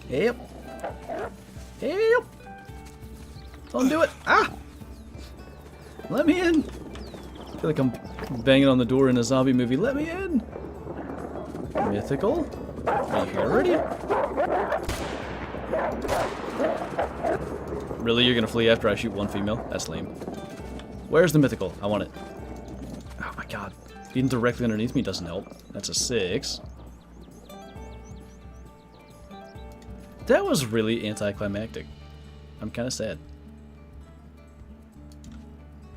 Yep. Yep. Don't do it. Ah! Let me in. I feel like I'm banging on the door in a zombie movie. Let me in. Mythical. Are you here already? Really? You're gonna flee after I shoot one female? That's lame. Where's the mythical? I want it. Oh my god. Being directly underneath me doesn't help. That's a 6. That was really anticlimactic. I'm kind of sad.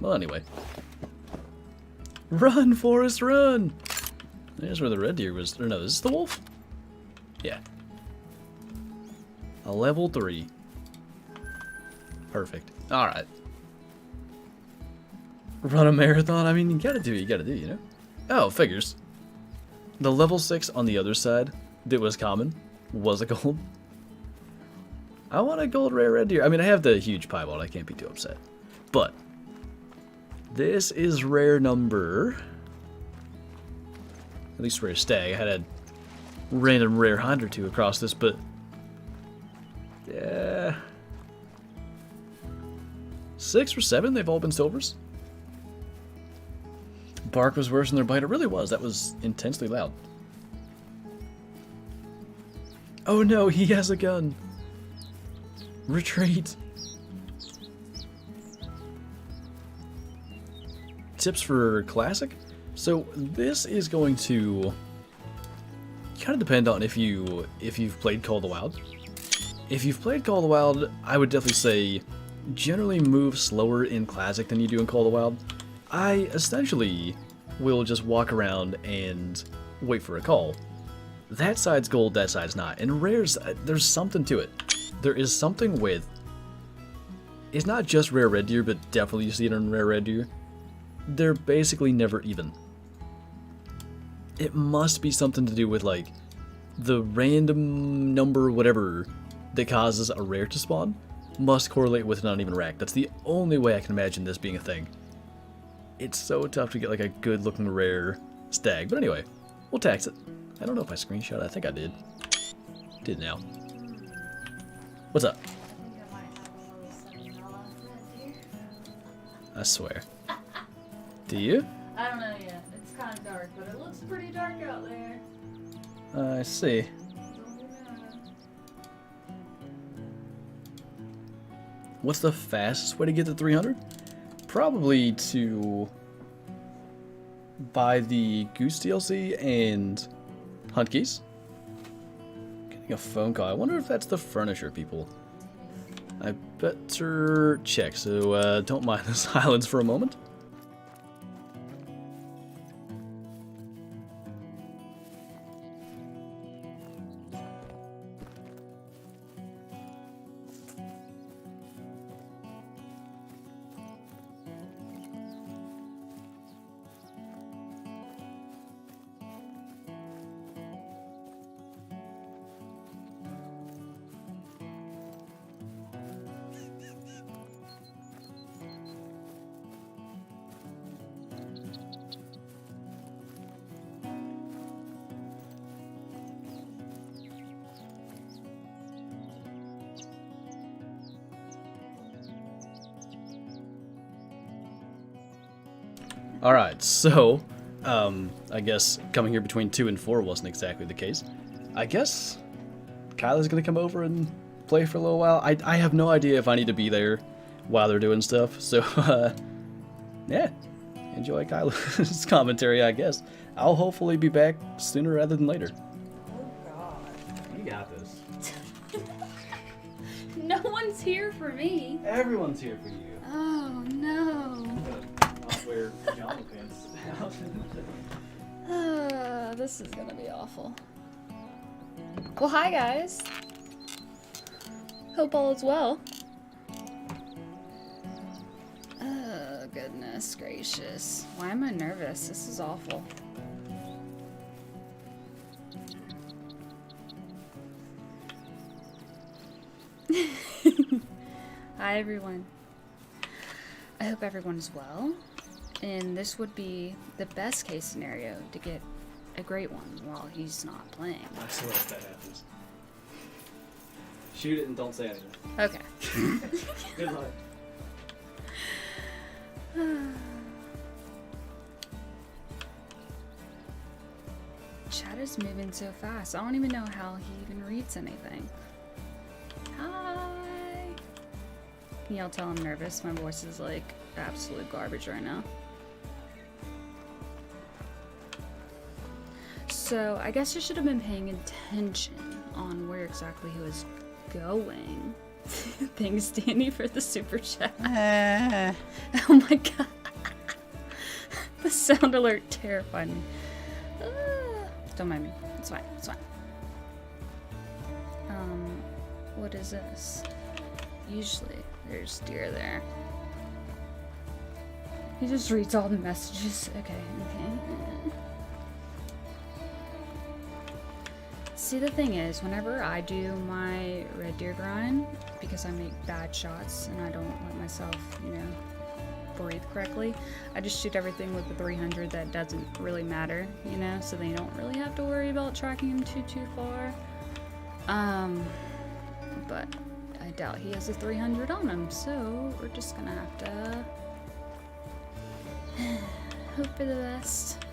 Well, anyway. Run, Forrest, run! There's where the red deer was. Or no, is this the wolf? Yeah. A level 3. Perfect. Alright. Run a marathon? I mean, you gotta do, you know? Oh, figures. The level 6 on the other side that was common was a gold. I want a gold rare red deer. I mean, I have the huge piebald. I can't be too upset. But this is rare number... At least rare stag. I had a random rare hind or two across this, but... Yeah... 6 or 7, they've all been silvers. Bark was worse than their bite. It really was. That was intensely loud. Oh no, he has a gun. Retreat. Tips for classic? So this is going to kind of depend on if you've played Call of the Wild. If you've played Call of the Wild, I would definitely say generally move slower in classic than you do in Call of the Wild. I essentially will just walk around and wait for a call. That side's gold, that side's not. And rares, there's something to it. There is something with... It's not just rare red deer, but definitely you see it in rare red deer. They're basically never even. It must be something to do with, like, the random number whatever that causes a rare to spawn must correlate with an uneven rack. That's the only way I can imagine this being a thing. It's so tough to get, like, a good-looking rare stag. But anyway, we'll tax it. I don't know if I screenshot. I think I did. Did now. What's up? I think I might have a little sunny red here. I swear. Do you? I don't know yet. It's kind of dark, but it looks pretty dark out there. I see. Don't be mad. What's the fastest way to get to 300? Probably to buy the Goose DLC and hunt geese. Getting a phone call. I wonder if that's the furniture people. I better check, so don't mind the silence for a moment. Alright, so, I guess coming here between 2 and 4 wasn't exactly the case. I guess Kyla's gonna come over and play for a little while. I have no idea if I need to be there while they're doing stuff, so, yeah, enjoy Kyla's commentary, I guess. I'll hopefully be back sooner rather than later. Oh god. You got this. No one's here for me. Everyone's here for you. Oh no. I'll wear pajama pants. This is gonna be awful. Well, hi guys. Hope all is well. Oh, goodness gracious. Why am I nervous? This is awful. Hi everyone. I hope everyone is well. And this would be the best case scenario to get a great one while he's not playing. I swear if that happens. Shoot it and don't say anything. Okay. Good luck. Chat is moving so fast. I don't even know how he even reads anything. Hi. Can y'all tell I'm nervous? My voice is like absolute garbage right now. So I guess I should have been paying attention on where exactly he was going. Thanks, Danny, for the super chat. Oh my god. The sound alert terrified me. Don't mind me. It's fine. It's fine. What is this? Usually there's deer there. He just reads all the messages. Okay. See, the thing is, whenever I do my red deer grind, because I make bad shots and I don't let myself, you know, breathe correctly, I just shoot everything with the 300 that doesn't really matter, you know, so they don't really have to worry about tracking him too far. But I doubt he has a 300 on him, so we're just gonna have to hope for the best,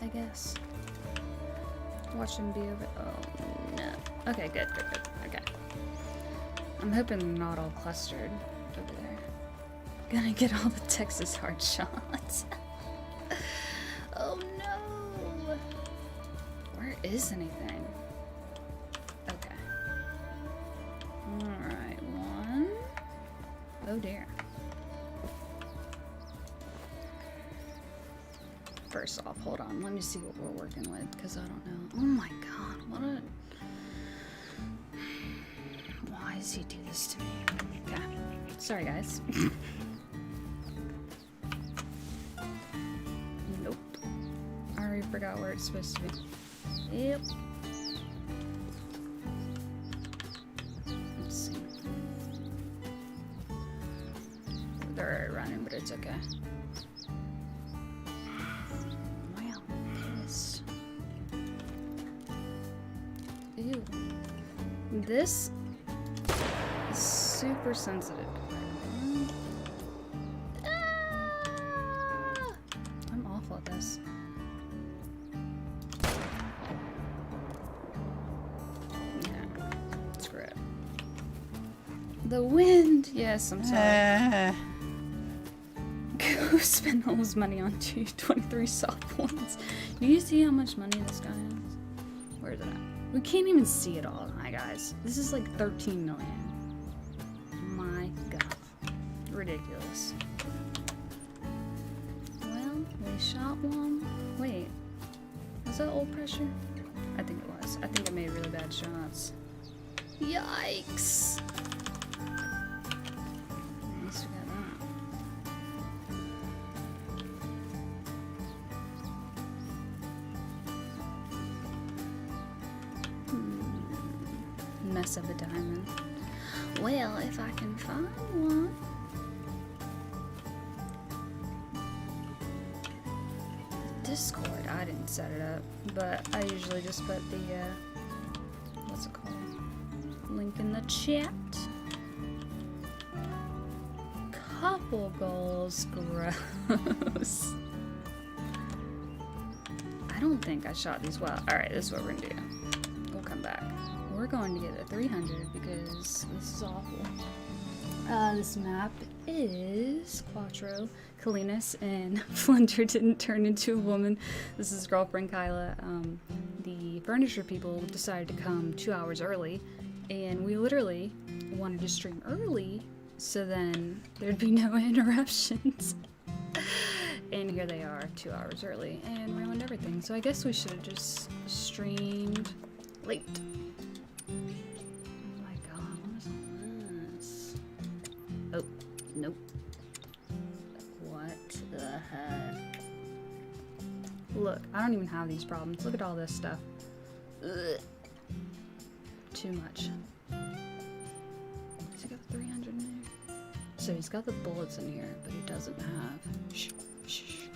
I guess. Watch him be over. Oh no. Okay, good. Okay. I'm hoping they're not all clustered over there. Gonna get all the Texas hard shots. Oh no. Where is anything? Okay. Alright, one. Oh dear. First off, hold on. Let me see what we're working with, because I don't know. Oh my god, what a... Why does he do this to me? Okay. Sorry, guys. Nope. I already forgot where it's supposed to be. Yep. Let's see. They're already running, but it's okay. This is super sensitive. Ah! I'm awful at this. Screw it. The wind! Yes, I'm sorry. Go spend all his money on 23 soft ones. Do you see how much money this guy has? Where is it at? We can't even see it all, hi guys. This is like 13 million. My god. Ridiculous. Well, we shot one. Wait. Was that old pressure? I think it was. I think I made really bad shots. Yikes! At least we got that. Mess of a diamond. Well, if I can find one. Discord, I didn't set it up, but I usually just put the, what's it called? Link in the chat. Couple goals, gross. I don't think I shot these well. Alright, this is what we're gonna do. We'll come back. We're going to get a 300 because this is awful. This map is Cuatro, Colinas, and Flinter didn't turn into a woman. This is girlfriend Kyla. The furniture people decided to come 2 hours early, and we literally wanted to stream early so then there'd be no interruptions. And here they are 2 hours early and ruined everything. So I guess we should have just streamed late. Oh my god, what is all this? Oh, nope. What the heck? Look, I don't even have these problems. Look at all this stuff. Ugh. Too much. Has he got 300 in there? So he's got the bullets in here, but he doesn't have... Shh, shh.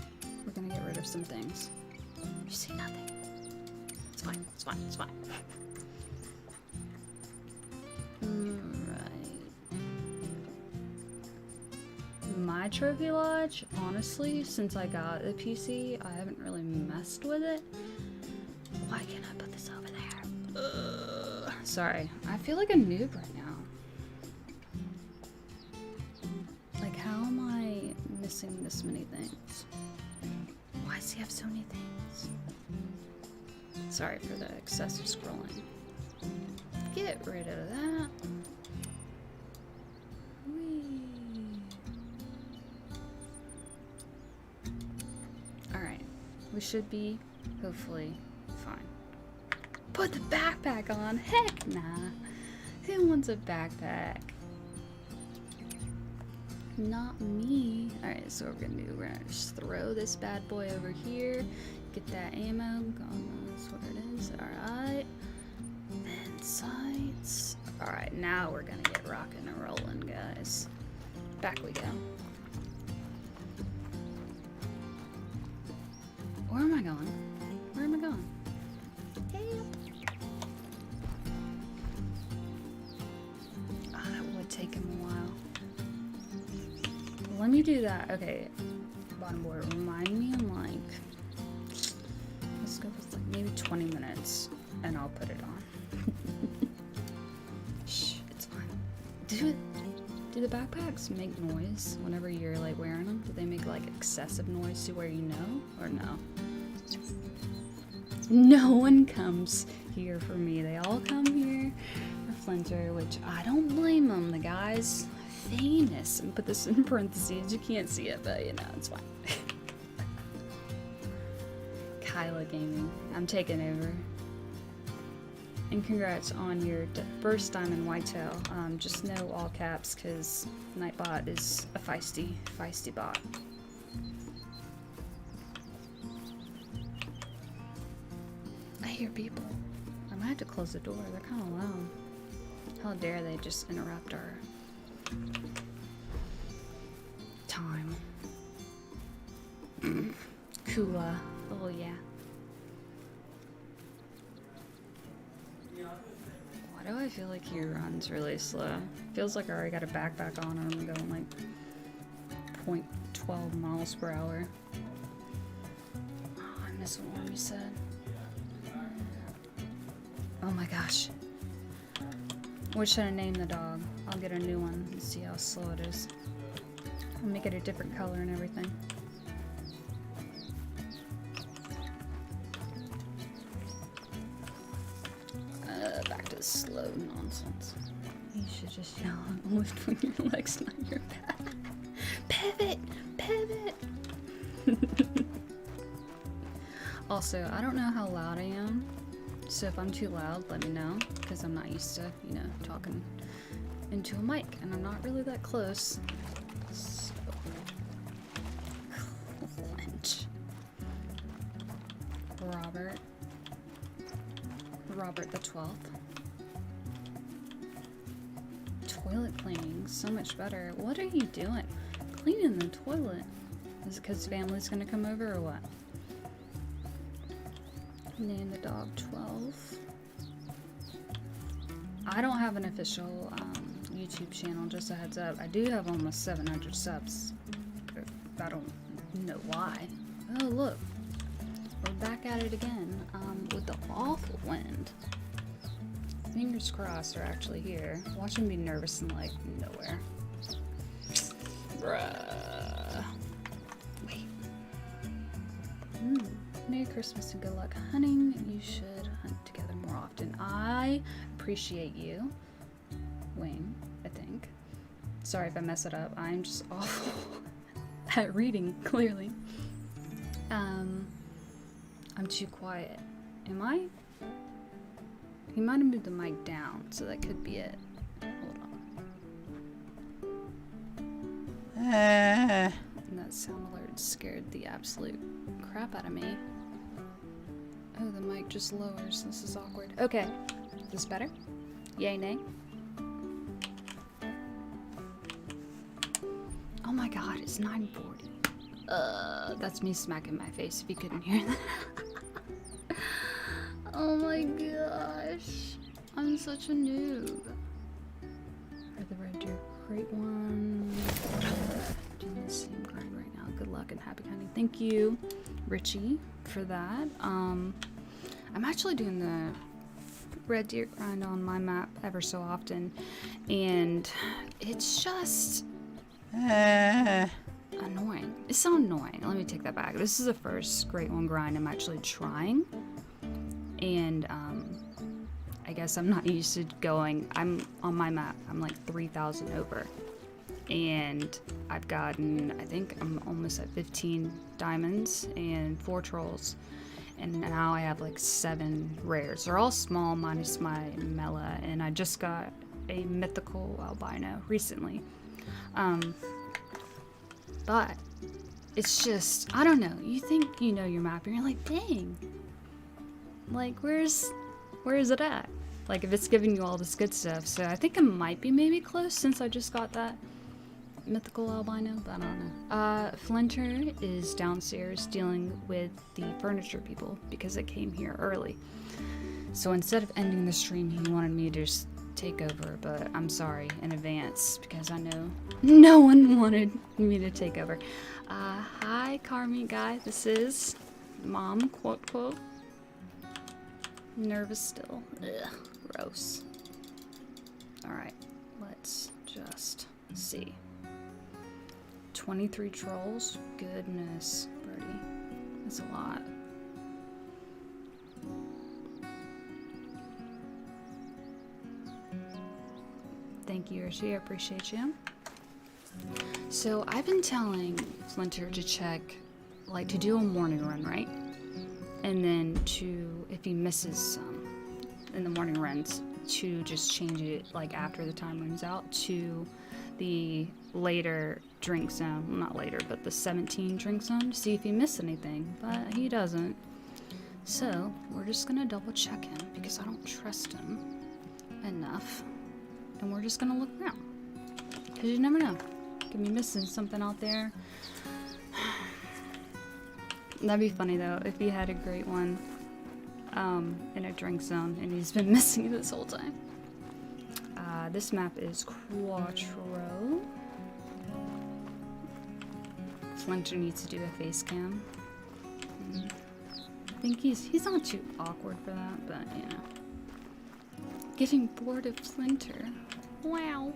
We're gonna get rid of some things. You see nothing. It's fine, it's fine, it's fine. Alright. My trophy lodge, honestly, since I got the PC, I haven't really messed with it. Why can't I put this over there? Ugh. Sorry, I feel like a noob right now. Like, how am I missing this many things? Why does he have so many things? Sorry for the excessive scrolling. Get rid of that. Whee. Alright, we should be, hopefully, fine. Put the backpack on? Heck nah. Who wants a backpack? Not me. Alright, so what we're gonna do, we're gonna just throw this bad boy over here. Get that ammo. That's what it is. Alright. Then sights. Alright, now we're gonna get rocking and rolling, guys. Back we go. Where am I going? Where am I going? Oh, that would take him a while. Let me do that. Okay, bottom board, remind me in like, let's go with like maybe 20 minutes and I'll put it on. Shh, it's fine. Do the backpacks make noise whenever you're like wearing them? Do they make like excessive noise to where you know, or no? No one comes here for me. They all come here for Flinter, which I don't blame them. The guy's famous, and put this in parentheses. You can't see it, but you know, it's fine. Kyla Gaming. I'm taking over. And congrats on your first diamond whitetail. Just know all caps, because Nightbot is a feisty bot. I hear people. I might have to close the door. They're kind of loud. How dare they just interrupt our time. Cooler. Oh yeah. Why do I feel like he runs really slow? Feels like I already got a backpack on and I'm going like 0.12 miles per hour. Oh, I miss what you said. Oh my gosh. What should I name the dog? I'll get a new one and see how slow it is. I'll make it a different color and everything. Back to the slow nonsense. You should just yell and lift when your leg's not your back. Pivot! Pivot! Also, I don't know how loud I am, so if I'm too loud, let me know, because I'm not used to, you know, talking into a mic, and I'm not really that close. So, clench. Robert the 12th. Toilet cleaning, so much better. What are you doing? Cleaning the toilet? Is it because family's gonna come over or what? Name the dog 12. I don't have an official YouTube channel, just a heads up. I do have almost 700 subs. I don't know why. Oh look, we're back at it again with the awful wind. Fingers crossed are actually here. Watch him be nervous and like nowhere. Bruh. Wait. Merry Christmas and good luck hunting. You should hunt together more often. I appreciate you. Wing, I think. Sorry if I mess it up. I'm just awful at reading, clearly. I'm too quiet. Am I? He might have moved the mic down, so that could be it. Hold on. And that sound alert scared the absolute crap out of me. Oh, the mic just lowers. This is awkward. Okay. Is this better? Yay, nay? Oh my god, it's 9:40. That's me smacking my face if you couldn't hear that. Oh my gosh. I'm such a noob. Are the red deer great ones? Doing the same grind right now. Good luck and happy hunting. Thank you, Richie, for that. I'm actually doing the red deer grind on my map ever so often, and it's just annoying. It's not annoying. Let me take that back. This is the first great one grind I'm actually trying, and I guess I'm not used to going. I'm on my map. I'm like 3,000 over, and I've gotten, I think I'm almost at 15 diamonds and 4 trolls, and now I have like 7 rares. They're all small minus my Mela, and I just got a mythical albino recently. But it's just, I don't know, you think you know your map and you're like, dang, like where is it at? Like if it's giving you all this good stuff. So I think it might be maybe close since I just got that mythical albino, but I don't know. Flinter is downstairs dealing with the furniture people because it came here early. So instead of ending the stream, he wanted me to just take over, but I'm sorry in advance because I know no one wanted me to take over. Hi Carmi guy, this is Mom, quote quote. Nervous still. Ugh, gross. Alright, let's just see. 23 trolls? Goodness, Birdie. That's a lot. Thank you, Rishi. I appreciate you. So I've been telling Flinter to check, like to do a morning run, right? And then to, if he misses some in the morning runs, to just change it like after the time runs out to the later drink zone. Well, not later, but the 17 drink zone to see if he missed anything, but he doesn't. So we're just gonna double check him because I don't trust him enough. And we're just gonna look around. Because you never know. Could be missing something out there. That'd be funny though if he had a great one in a drink zone and he's been missing it this whole time. This map is Cuatro. Flinter needs to do a face cam. I think he's not too awkward for that, but you know. Getting bored of Flinter. Wow.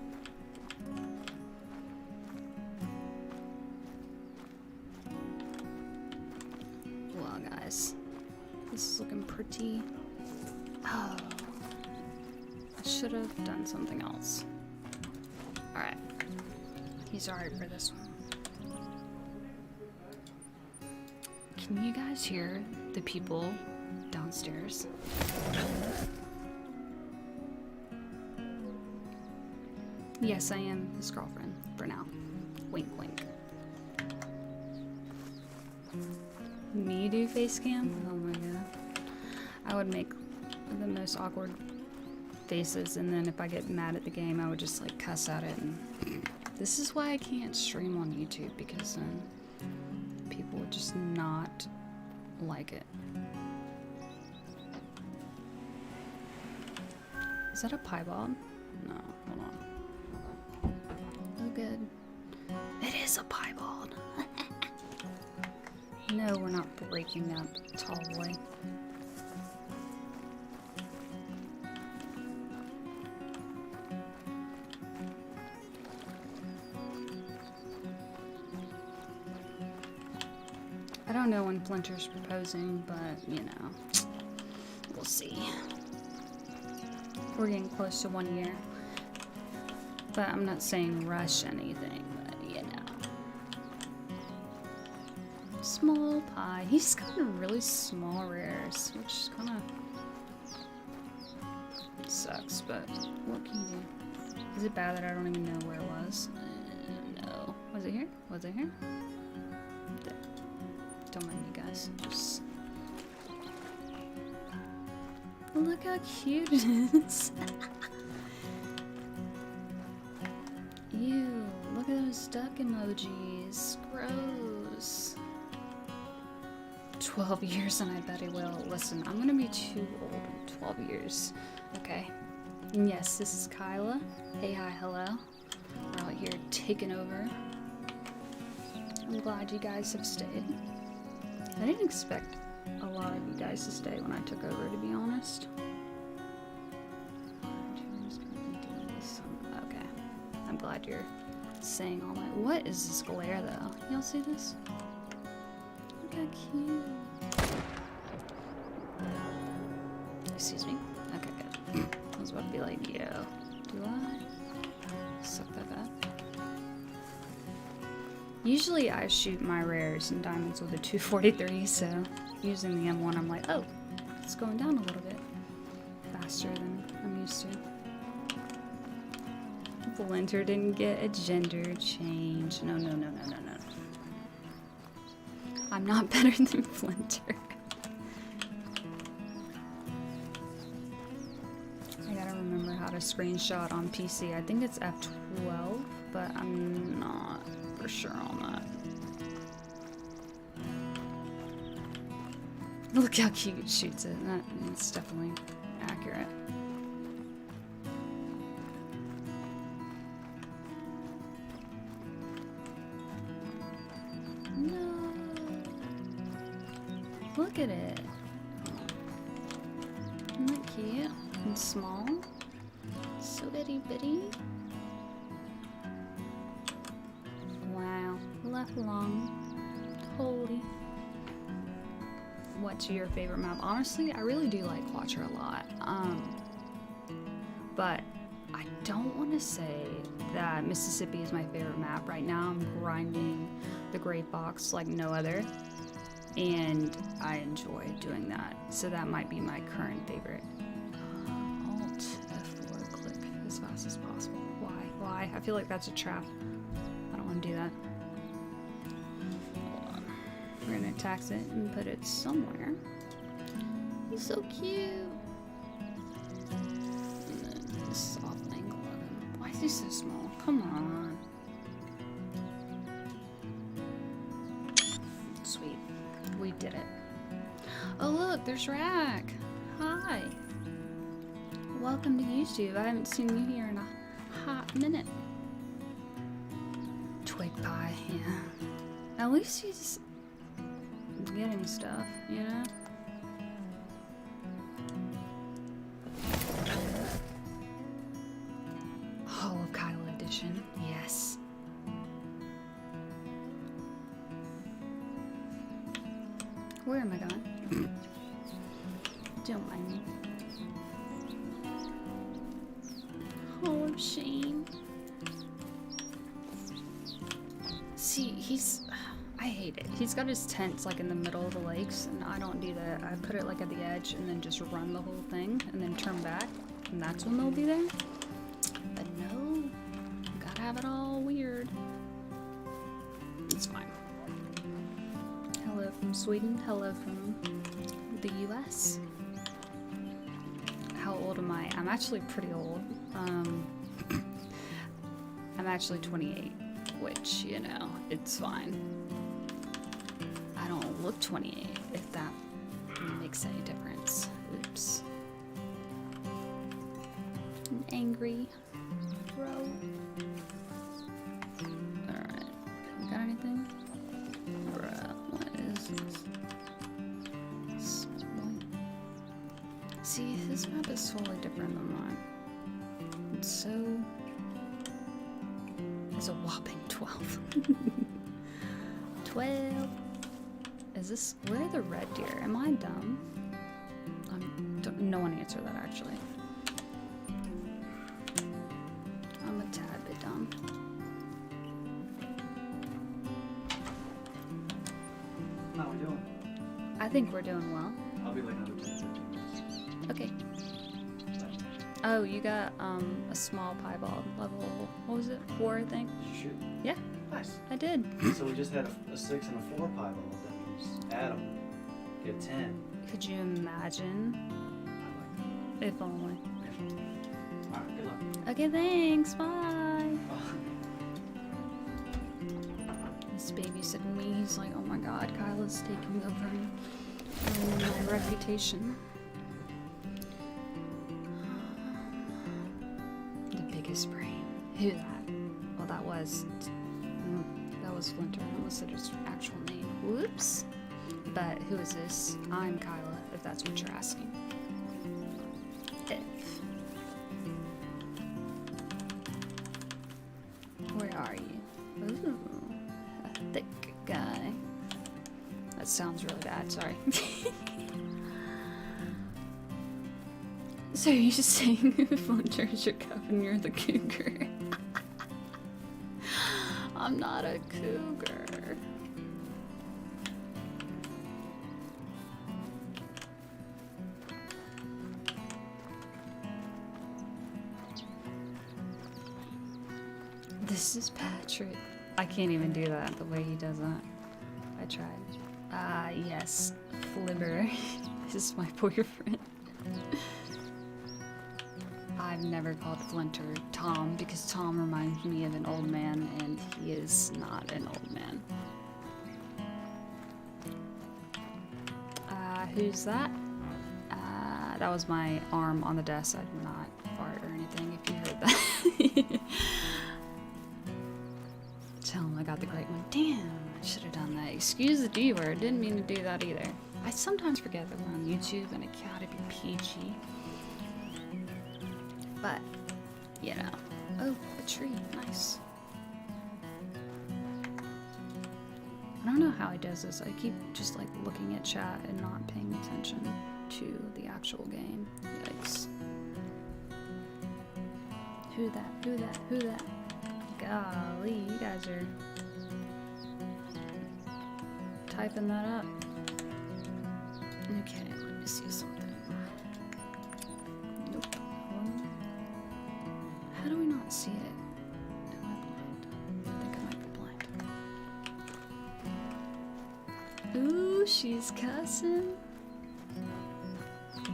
Well, guys, this is looking pretty. Oh, I should have done something else. All right, he's alright for this one. Can you guys hear the people downstairs? Yes, I am his girlfriend for now. Wink, wink. Me do face cam? Oh my god. I would make the most awkward faces, and then if I get mad at the game, I would just like cuss at it. And this is why I can't stream on YouTube, because then people would just not like it. Is that a piebald? No, hold on. Oh, good. It is a piebald. No, we're not breaking that tall boy. I don't know when Flinter's proposing, but you know, we'll see. We're getting close to 1 year. But I'm not saying rush anything, but you know. Small pie. He's gotten really small rares, which kind of sucks, but what can you do? Is it bad that I don't even know where it was? No. Was it here? Was it here? Don't mind me, guys. Just... Look how cute it is. Ew, look at those duck emojis. Gross. 12 years and I bet he will. Listen, I'm gonna be too old in 12 years. Okay. And yes, this is Kyla. Hey, hi, hello. We're out here taking over. I'm glad you guys have stayed. I didn't expect a lot of you guys to stay when I took over, to be honest. Okay. I'm glad you're saying all that. What is this glare, though? Y'all see this? Look how cute. Excuse me? Okay, good. I was about to be like, yo, do I suck that bad? Usually I shoot my rares and diamonds with a 243, so using the M1, I'm like, oh, it's going down a little bit faster than I'm used to. Flinter didn't get a gender change. No, no, no, no, no, no. I'm not better than Flinter. I gotta remember how to screenshot on PC. I think it's F12, but I'm not for sure on that. Look how cute it shoots it. That's definitely accurate. No. Look at it. Isn't that cute? And small. So itty bitty. Wow. Left long. Holy. What's your favorite map? Honestly, I really do like Cuatro a lot. But I don't want to say that Mississippi is my favorite map. Right now I'm grinding the Great Box like no other, and I enjoy doing that. So that might be my current favorite. Alt F4, click as fast as possible. Why? Why? I feel like that's a trap. I don't want to do that. Hold on. We're gonna tax it and put it somewhere. He's so cute. And then this soft angle of him. Why is he so small? Come on. Sweet. We did it. Oh look, there's Rack. Hi. welcome to YouTube. I haven't seen you here in a hot minute. Twig pie, yeah. At least he's getting stuff, you know? Hall of Kyla edition, yes. Where am I going? Don't mind me. Hall of Shame. See, I hate it. He's got his tents like in the middle of the lakes, and I don't do that. I put it like at the edge and then just run the whole thing and then turn back, and that's when they'll be there. But no, you gotta have it all weird. It's fine. Hello from Sweden. Hello from the US. How old am I? I'm actually pretty old. I'm actually 28, which, you know, it's fine. I don't look 28, if that makes any difference. Oops. An angry bro. Alright. You got anything? Bruh, what is this? See, this map is totally different than mine. It's so... It's a whopping 12. 12. Is this... Where are the red deer? Am I dumb? No one answered that, actually. I'm a tad bit dumb. How are we doing? I think we're doing well. I'll be like another 10, 15 minutes. Okay. Oh, you got a small piebald level, what was it? 4, I think? Did you shoot? Yeah. Nice. I did. So we just had a 6 and a 4 piebald. That means add them. Get 10. Could you imagine? I like If only. that. Alright, good luck. Okay, thanks. Bye. He's babysitting me. He's like, oh my god, Kyla's taking over my reputation. The biggest brain. Who that? Well, that was Flinter. I almost said his actual name. Whoops. But who is this? I'm Kyla, if that's what you're asking. If. Where are you? Ooh, a thick guy. That sounds really bad, sorry. So you're just saying Flinter's your cup and you're the cougar. I'm not a cougar. This is Patrick. I can't even do that the way he does that. I tried. Yes. Flibber. This is my boyfriend. I've never called Flinter Tom because Tom reminds me of an old man and he is not an old man. Who's that? That was my arm on the desk. I did not fart or anything if you heard that. Tell him I got the great one. Damn, I should have done that. Excuse the D word. Didn't mean to do that either. I sometimes forget that we're on YouTube and it gotta be PG. But, you know. Oh, a tree. Nice. I don't know how he does this. I keep just like looking at chat and not paying attention to the actual game. Yikes. Who that? Who that? Who that? Golly, you guys are typing that up. Okay, let me see something. Nope. How do we not see it? Am I blind? I think I might be blind. Ooh, she's cussing.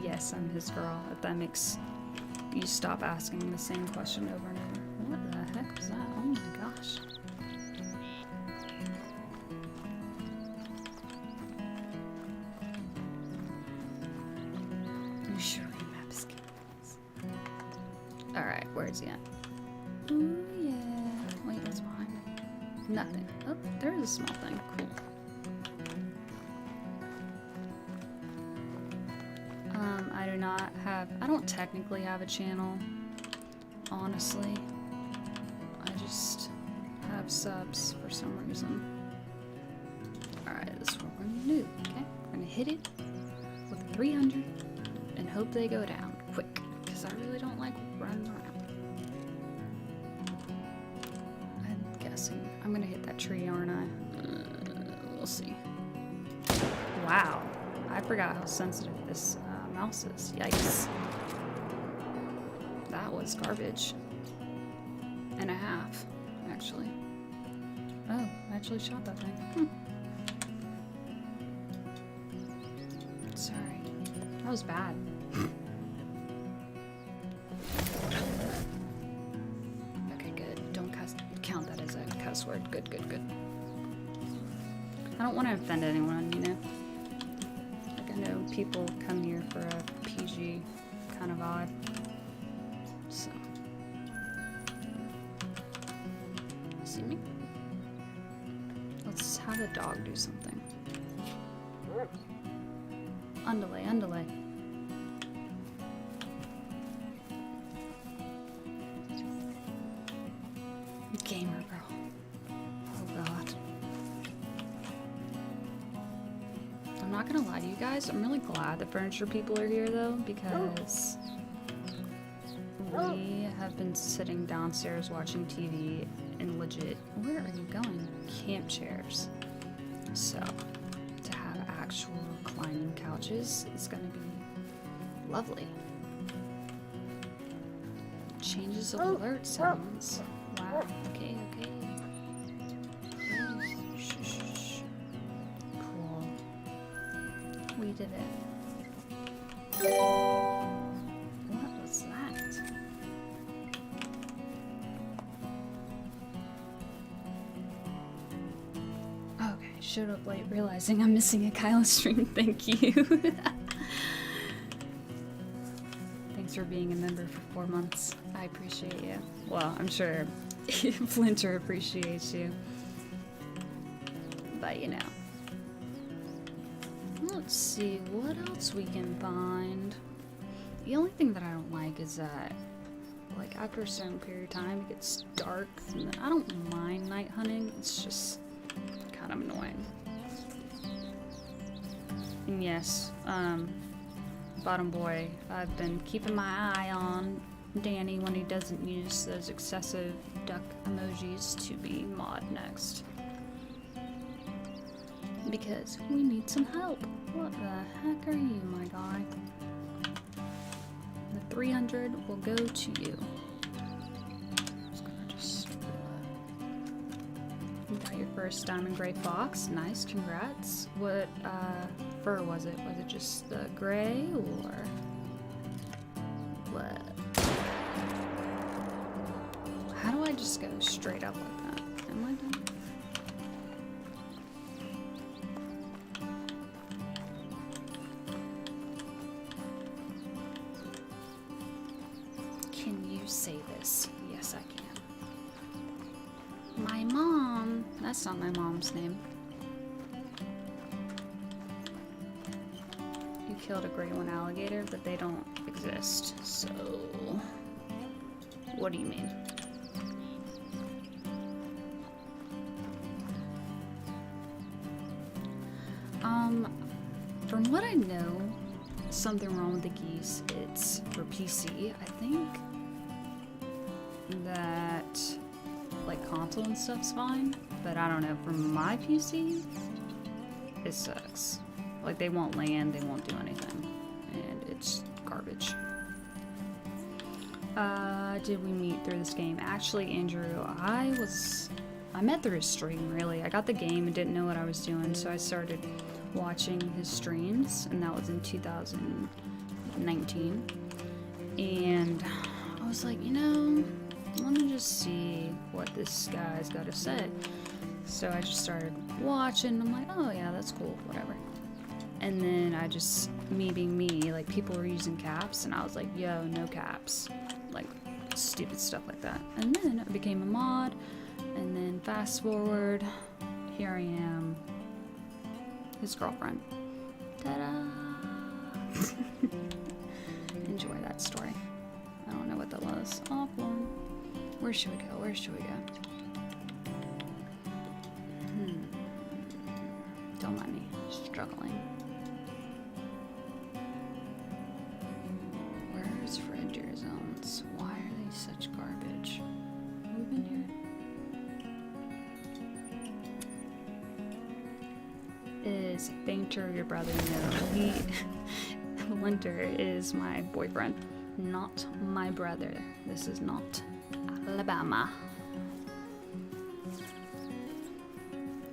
Yes, I'm his girl. If that makes you stop asking the same question over and over. What the heck was that? Oh my gosh. You sure your map is kids? Where is he at? Ooh, yeah. Wait, what's behind me? Nothing. Oh, there is a small thing. Cool. I do not have... I don't technically have a channel, honestly. I just have subs for some reason. Alright, this is what we're gonna do, okay? We're gonna hit it with 300 and hope they go down quick, because I really don't like running around. I'm guessing I'm gonna hit that tree, aren't I? We'll see. Wow, I forgot how sensitive this mouse is. Yikes. That was garbage. And a half, actually. Oh, I actually shot that thing. Sorry. That was bad. Okay, good. Don't count that as a cuss word. Good, good, good. I don't want to offend anyone, you know? Like, I know people come here for a PG kind of vibe. So. See me? Let's have the dog do something. Underlay, underlay. Gamer girl. Oh god. I'm not gonna lie to you guys, I'm really glad the furniture people are here though, because we have been sitting downstairs watching TV in legit, where are you going? Camp chairs. So, to have actual reclining couches is gonna be lovely. Changes of alert sounds. Wow, okay, okay. Shh, shh, shh. Cool. We did it. What was that? Okay, showed up late realizing I'm missing a Kyla stream. Thank you. Thanks for being a member for 4 months. I appreciate you. Well, I'm sure Flinter appreciates you. But you know. Let's see what else we can find. The only thing that I don't like is that, like, after a certain period of time, it gets dark. And I don't mind night hunting. It's just kind of annoying. And yes, bottom boy, I've been keeping my eye on Danny when he doesn't use those excessive duck emojis to be mod next. Because we need some help. What the heck are you, my guy? The 300 will go to you. You got your first diamond gray fox. Nice, congrats. What fur was it? Was it just the gray or what? How do I just go straight up like that? Am I done? Can you say this? Yes, I can. My mom. That's not my mom's name. You killed a gray one alligator, but they don't exist. So, what do you mean? From what I know, something wrong with the geese. It's for PC. I think that like console and stuff's fine, but I don't know. For my PC, it sucks. Like they won't land, they won't do anything, and it's garbage. Did we meet through this game? Actually, Andrew, I met through his stream, really. I got the game and didn't know what I was doing, so I started watching his streams, and that was in 2019. And I was like, you know, let me just see what this guy's got to say. So I just started watching. I'm like, oh yeah, that's cool, whatever. And then I just, me being me, like people were using caps, and I was like, yo, no caps. Like, stupid stuff like that. And then I became a mod, and then fast forward, here I am, his girlfriend. Ta-da! Enjoy that story. I don't know what that was. Awful. Where should we go? Where should we go? Don't mind me struggling. Where's Frontier Zones? Why are they such garbage? Have we been here? Is Flinter your brother? No. Flinter is my boyfriend, not my brother. This is not Alabama.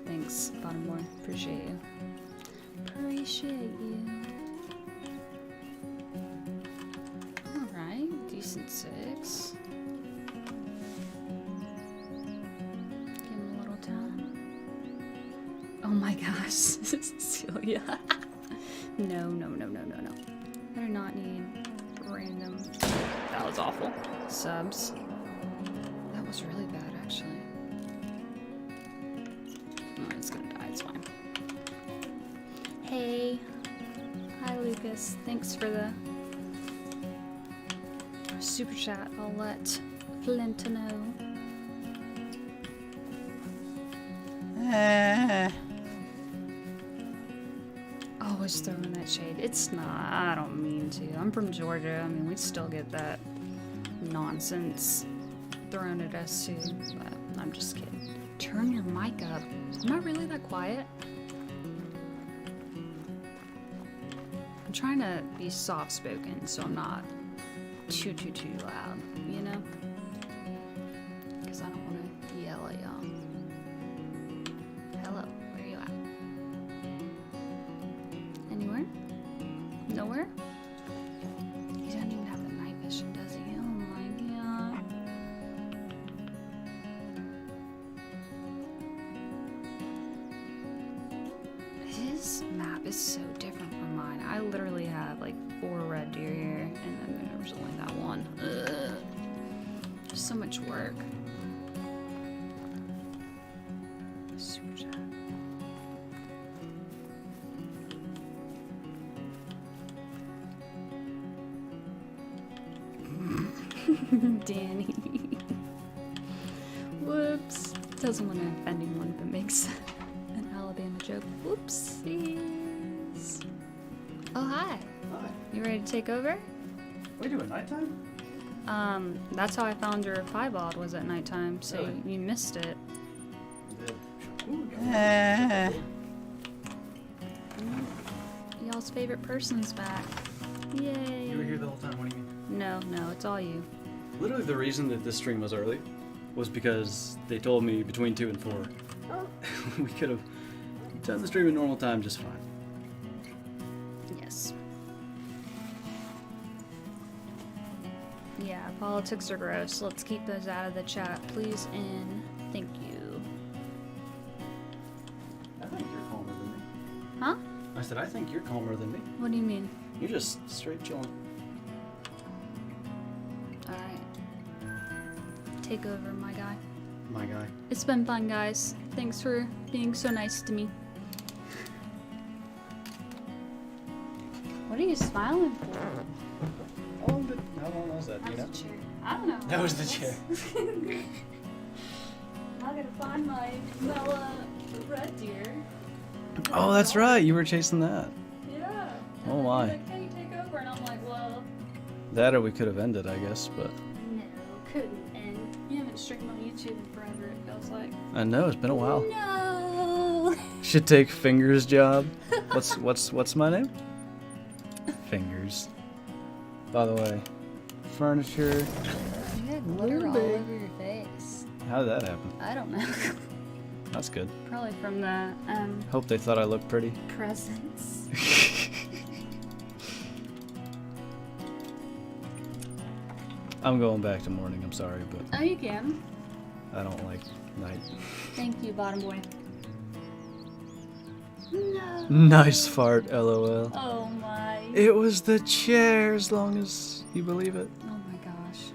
Thanks, bottom boy. Appreciate you. Appreciate you. Alright, decent 6. Give him a little time. Oh my gosh, Celia. No. I do not need random. That was awful. Subs. That was really bad, actually. Oh, it's gonna die, it's fine. Hey. Hi, Lucas. Thanks for the super chat. I'll let Flinter know. Always throwing that shade. It's not. I don't mean to. I'm from Georgia. I mean, we still get that nonsense thrown at us too. But I'm just kidding. Turn your mic up. Am I really that quiet? I'm trying to be soft-spoken, so I'm not too loud, you know? Because I don't want to yell at y'all. Hello, where you at? Anywhere? Nowhere? He doesn't even have the night vision, does he? Oh my god. His map is so different from mine. I literally have like 4 red deer here, and then there's only that one. Ugh. Just so much work. Super chat. Danny. Whoops. Doesn't want to offend anyone, but makes an Alabama joke. Whoopsies. Oh, hi. Hi. You ready to take over? We do it nighttime? That's how I found your piebald, was at nighttime, so Really? you missed it. Y'all's favorite person's back. Yay. You were here the whole time, what do you mean? No, it's all you. Literally the reason that this stream was early was because they told me between 2 and 4. We could have done the stream at normal time just fine. Yes. Yeah, politics are gross. Let's keep those out of the chat, please, and thank you. I think you're calmer than me. Huh? I said, I think you're calmer than me. What do you mean? You're just straight chilling. Alright. Take over, my guy. My guy. It's been fun, guys. Thanks for being so nice to me. What are you smiling for? How long was that, That you know? was the chair. I don't know. That was the chair. I gotta find my red deer. Oh, that's right. You were chasing that. Yeah. Oh my. He's like, can you take over? And I'm like, well, That or we could have ended, I guess, but... no, couldn't end. You haven't streamed on YouTube in forever, it feels like. I know, it's been a while. No. Should take Fingers' job. What's my name? Fingers. By the way, furniture. You had glitter all big. over your face. How did that happen? I don't know. That's good. Probably from the Hope they thought I looked pretty. presents. I'm going back to morning, I'm sorry, but Oh, you can. I don't like night. Thank you, bottom boy. No. Nice fart, lol. Oh my. It was the chair, as long as you believe it. Oh my gosh.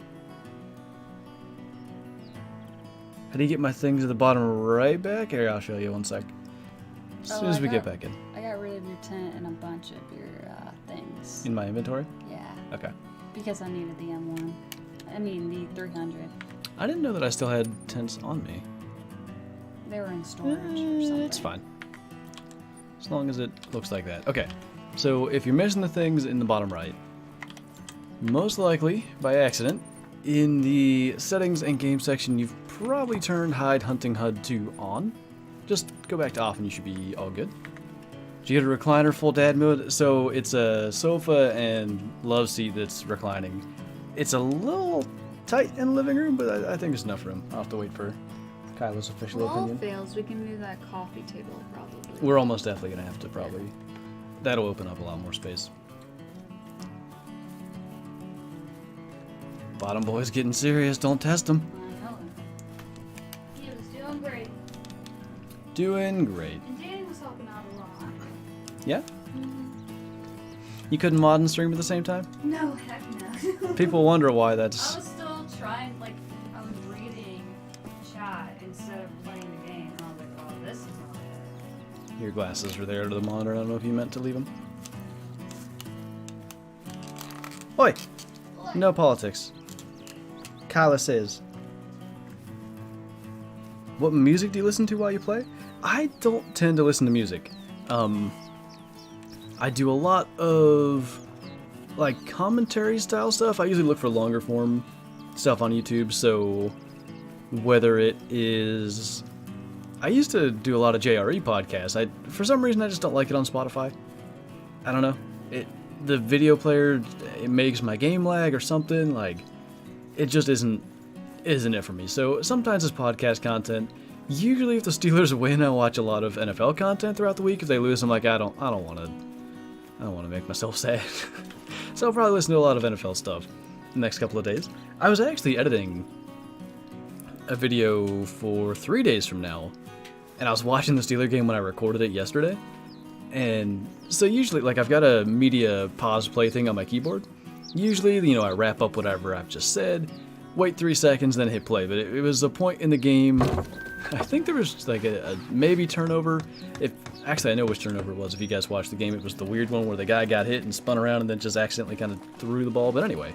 How do you get my things at the bottom right back? Here, I'll show you one sec. As soon as we get back in. I got rid of your tent and a bunch of your things. In my inventory? Yeah. Okay. Because I needed the M1. I mean, the 300. I didn't know that I still had tents on me. They were in storage or something. It's fine. As long as it looks like that. Okay. So if you're missing the things in the bottom right, most likely by accident, in the settings and game section, you've probably turned hide hunting HUD to on. Just go back to off and you should be all good. Did you get a recliner full dad mode? So it's a sofa and love seat that's reclining. It's a little tight in the living room, but I think there's enough room. I'll have to wait for Kyla's official opinion. All fails, we can move that coffee table probably. We're almost definitely going to have to probably... That'll open up a lot more space. Bottom boy's getting serious. Don't test him. I know. He was doing great. Doing great. And Danny was helping out a lot. Yeah? You couldn't mod and stream at the same time? No, heck no. People wonder why I that's... was still trying, like, I was reading chat instead of playing the game. And I was like, oh, this is not good. Your glasses are there to the monitor. I don't know if you meant to leave them. Oi! No politics. Kyla says. What music do you listen to while you play? I don't tend to listen to music. I do a lot of like commentary style stuff. I usually look for longer form stuff on YouTube, so whether it is... I used to do a lot of JRE podcasts. For some reason I just don't like it on Spotify. I don't know. The video player, it makes my game lag or something. Like, it just isn't it for me. So sometimes it's podcast content. Usually if the Steelers win, I watch a lot of NFL content throughout the week. If they lose, I'm like, I don't want to make myself sad. So I'll probably listen to a lot of NFL stuff the next couple of days. I was actually editing a video for 3 days from now, and I was watching the Steeler game when I recorded it yesterday. And so usually, like, I've got a media pause play thing on my keyboard. Usually, you know, I wrap up whatever I've just said, wait 3 seconds, then hit play. But it was a point in the game, I think there was like a maybe turnover. Actually, I know which turnover it was. If you guys watched the game, it was the weird one where the guy got hit and spun around and then just accidentally kind of threw the ball. But anyway,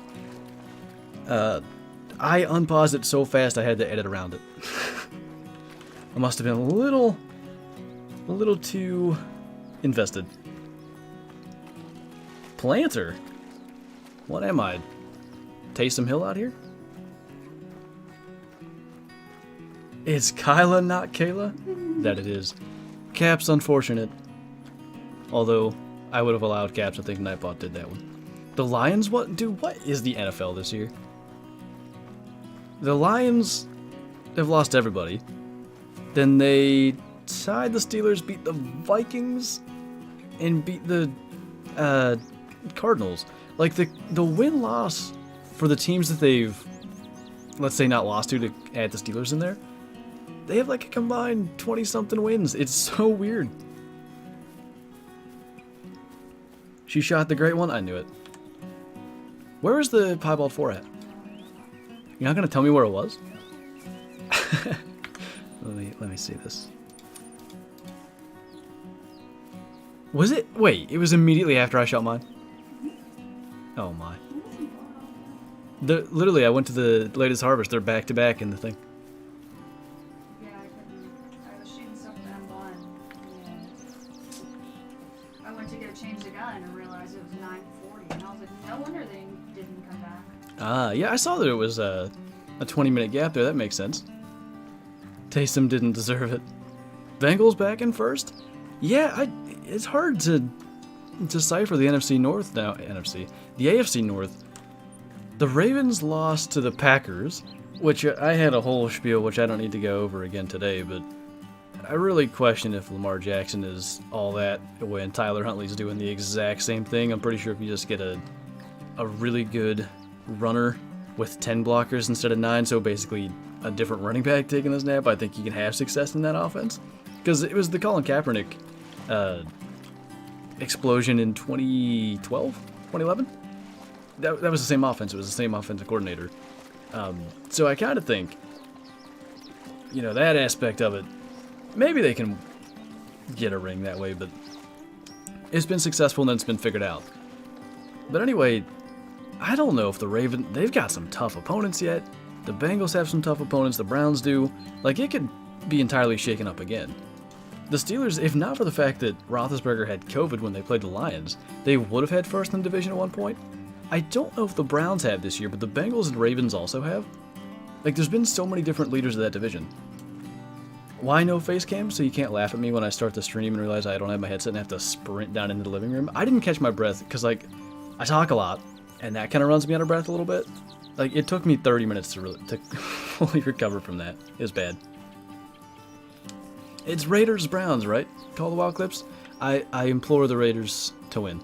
I unpaused it so fast I had to edit around it. I must have been a little too invested. Planter? What am I? Taysom Hill out here? It's Kyla, not Kayla? That it is. Cap's unfortunate. Although, I would have allowed Caps. I think Nightbot did that one. The Lions? What is the NFL this year? The Lions have lost everybody. Then they tied the Steelers, beat the Vikings, and beat the Cardinals. Like, the win-loss for the teams that they've, let's say, not lost to add the Steelers in there, they have like a combined 20-something wins. It's so weird. She shot the great one? I knew it. Where was the piebald 4 at? You're not going to tell me where it was? Let me see this. Was it? Wait, it was immediately after I shot mine? Oh my. Literally, I went to the latest harvest. They're back to back in the thing. Yeah, I was shooting something M1. Yeah. I went to go change the gun and realized it was 9:40, and I was like, no wonder they didn't come back. Yeah, I saw that it was a 20-minute gap there. That makes sense. Taysom didn't deserve it. Bengals back in first? Yeah, it's hard to decipher the NFC North now. The AFC North. The Ravens lost to the Packers, which I had a whole spiel, which I don't need to go over again today, but I really question if Lamar Jackson is all that when Tyler Huntley's doing the exact same thing. I'm pretty sure if you just get a really good runner with 10 blockers instead of 9, so basically a different running back taking the snap, I think you can have success in that offense. Because it was the Colin Kaepernick explosion in 2012? 2011? That was the same offense. It was the same offensive coordinator. So I kind of think you know, that aspect of it, maybe they can get a ring that way, but it's been successful and then it's been figured out. But anyway, I don't know if the Ravens, they've got some tough opponents yet. The Bengals have some tough opponents, the Browns do. Like, it could be entirely shaken up again. The Steelers, if not for the fact that Roethlisberger had COVID when they played the Lions, they would have had first in the division at one point. I don't know if the Browns have this year, but the Bengals and Ravens also have. Like, there's been so many different leaders of that division. Why no face cam? So you can't laugh at me when I start the stream and realize I don't have my headset and have to sprint down into the living room. I didn't catch my breath because, like, I talk a lot, and that kind of runs me out of breath a little bit. Like, it took me 30 minutes to fully recover from that. It was bad. It's Raiders-Browns, right? Call the Wild Clips? I implore the Raiders to win.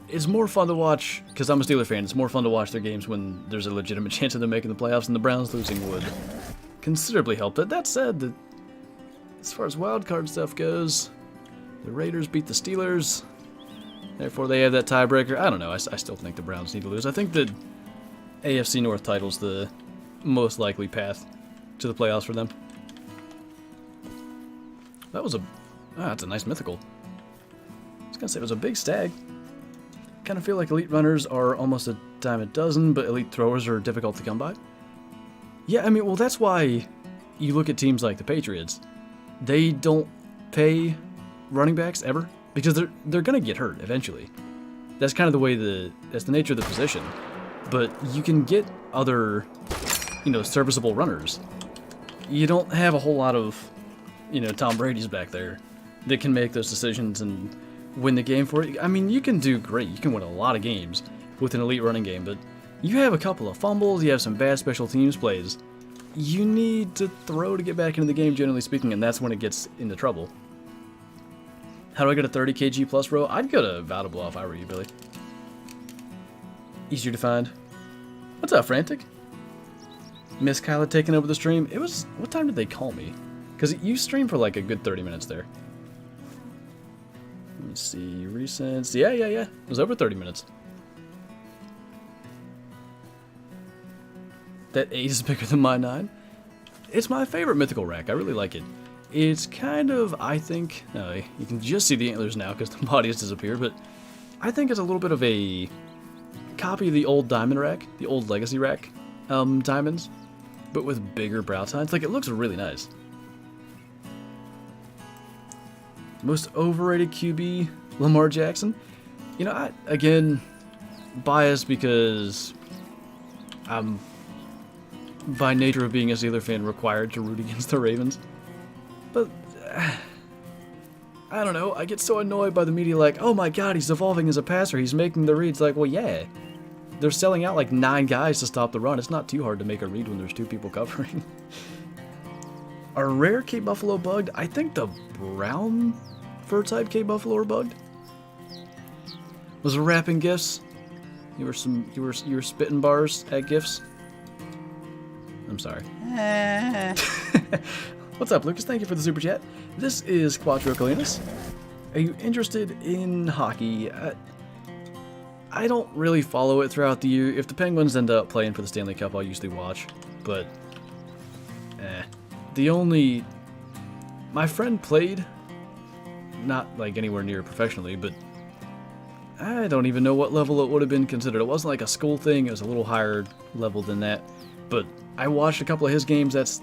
It's more fun to watch, because I'm a Steeler fan, it's more fun to watch their games when there's a legitimate chance of them making the playoffs, and the Browns losing would considerably help it. That said, as far as wildcard stuff goes, the Raiders beat the Steelers, therefore they have that tiebreaker. I don't know, I still think the Browns need to lose. I think the AFC North title's the most likely path to the playoffs for them. That was that's a nice mythical. I was gonna say it was a big stag. Kind of feel like elite runners are almost a dime a dozen, but elite throwers are difficult to come by. Yeah, I mean, well, that's why you look at teams like the Patriots. They don't pay running backs ever because they're gonna get hurt eventually. That's kind of the way that's the nature of the position. But you can get other, you know, serviceable runners. You don't have a whole lot of, you know, Tom Brady's back there that can make those decisions and win the game for it. I mean, you can do great. You can win a lot of games with an elite running game, but you have a couple of fumbles, you have some bad special teams plays. You need to throw to get back into the game, generally speaking, and that's when it gets into trouble. How do I get a 30 kg plus row? I'd go to Valuable if I were you, Billy. Easier to find. What's up, Frantic? Miss Kyla taking over the stream. It was... What time did they call me? Because you streamed for like a good 30 minutes there. Let me see. Recents. Yeah. It was over 30 minutes. That 8 is bigger than my 9. It's my favorite mythical rack. I really like it. It's kind of, I think... you can just see the antlers now because the body has disappeared, but I think it's a little bit of a copy of the old diamond rack, the old legacy rack diamonds, but with bigger brow tines. Like, it looks really nice. Most overrated QB, Lamar Jackson. You know, again, biased because I'm, by nature of being a Steelers fan, required to root against the Ravens. But, I don't know, I get so annoyed by the media like, oh my god, he's evolving as a passer, he's making the reads. Like, well, yeah. They're selling out like 9 guys to stop the run. It's not too hard to make a read when there's 2 people covering. Are rare Cape Buffalo bugged? I think the brown fur type Cape Buffalo are bugged. Was it wrapping gifts? You were spitting bars at gifts? I'm sorry. What's up, Lucas? Thank you for the super chat. This is Cuatro Colinas. Are you interested in hockey? I don't really follow it throughout the year. If the Penguins end up playing for the Stanley Cup, I'll usually watch. But, my friend played, not like anywhere near professionally, but I don't even know what level it would have been considered. It wasn't like a school thing, it was a little higher level than that. But I watched a couple of his games, that's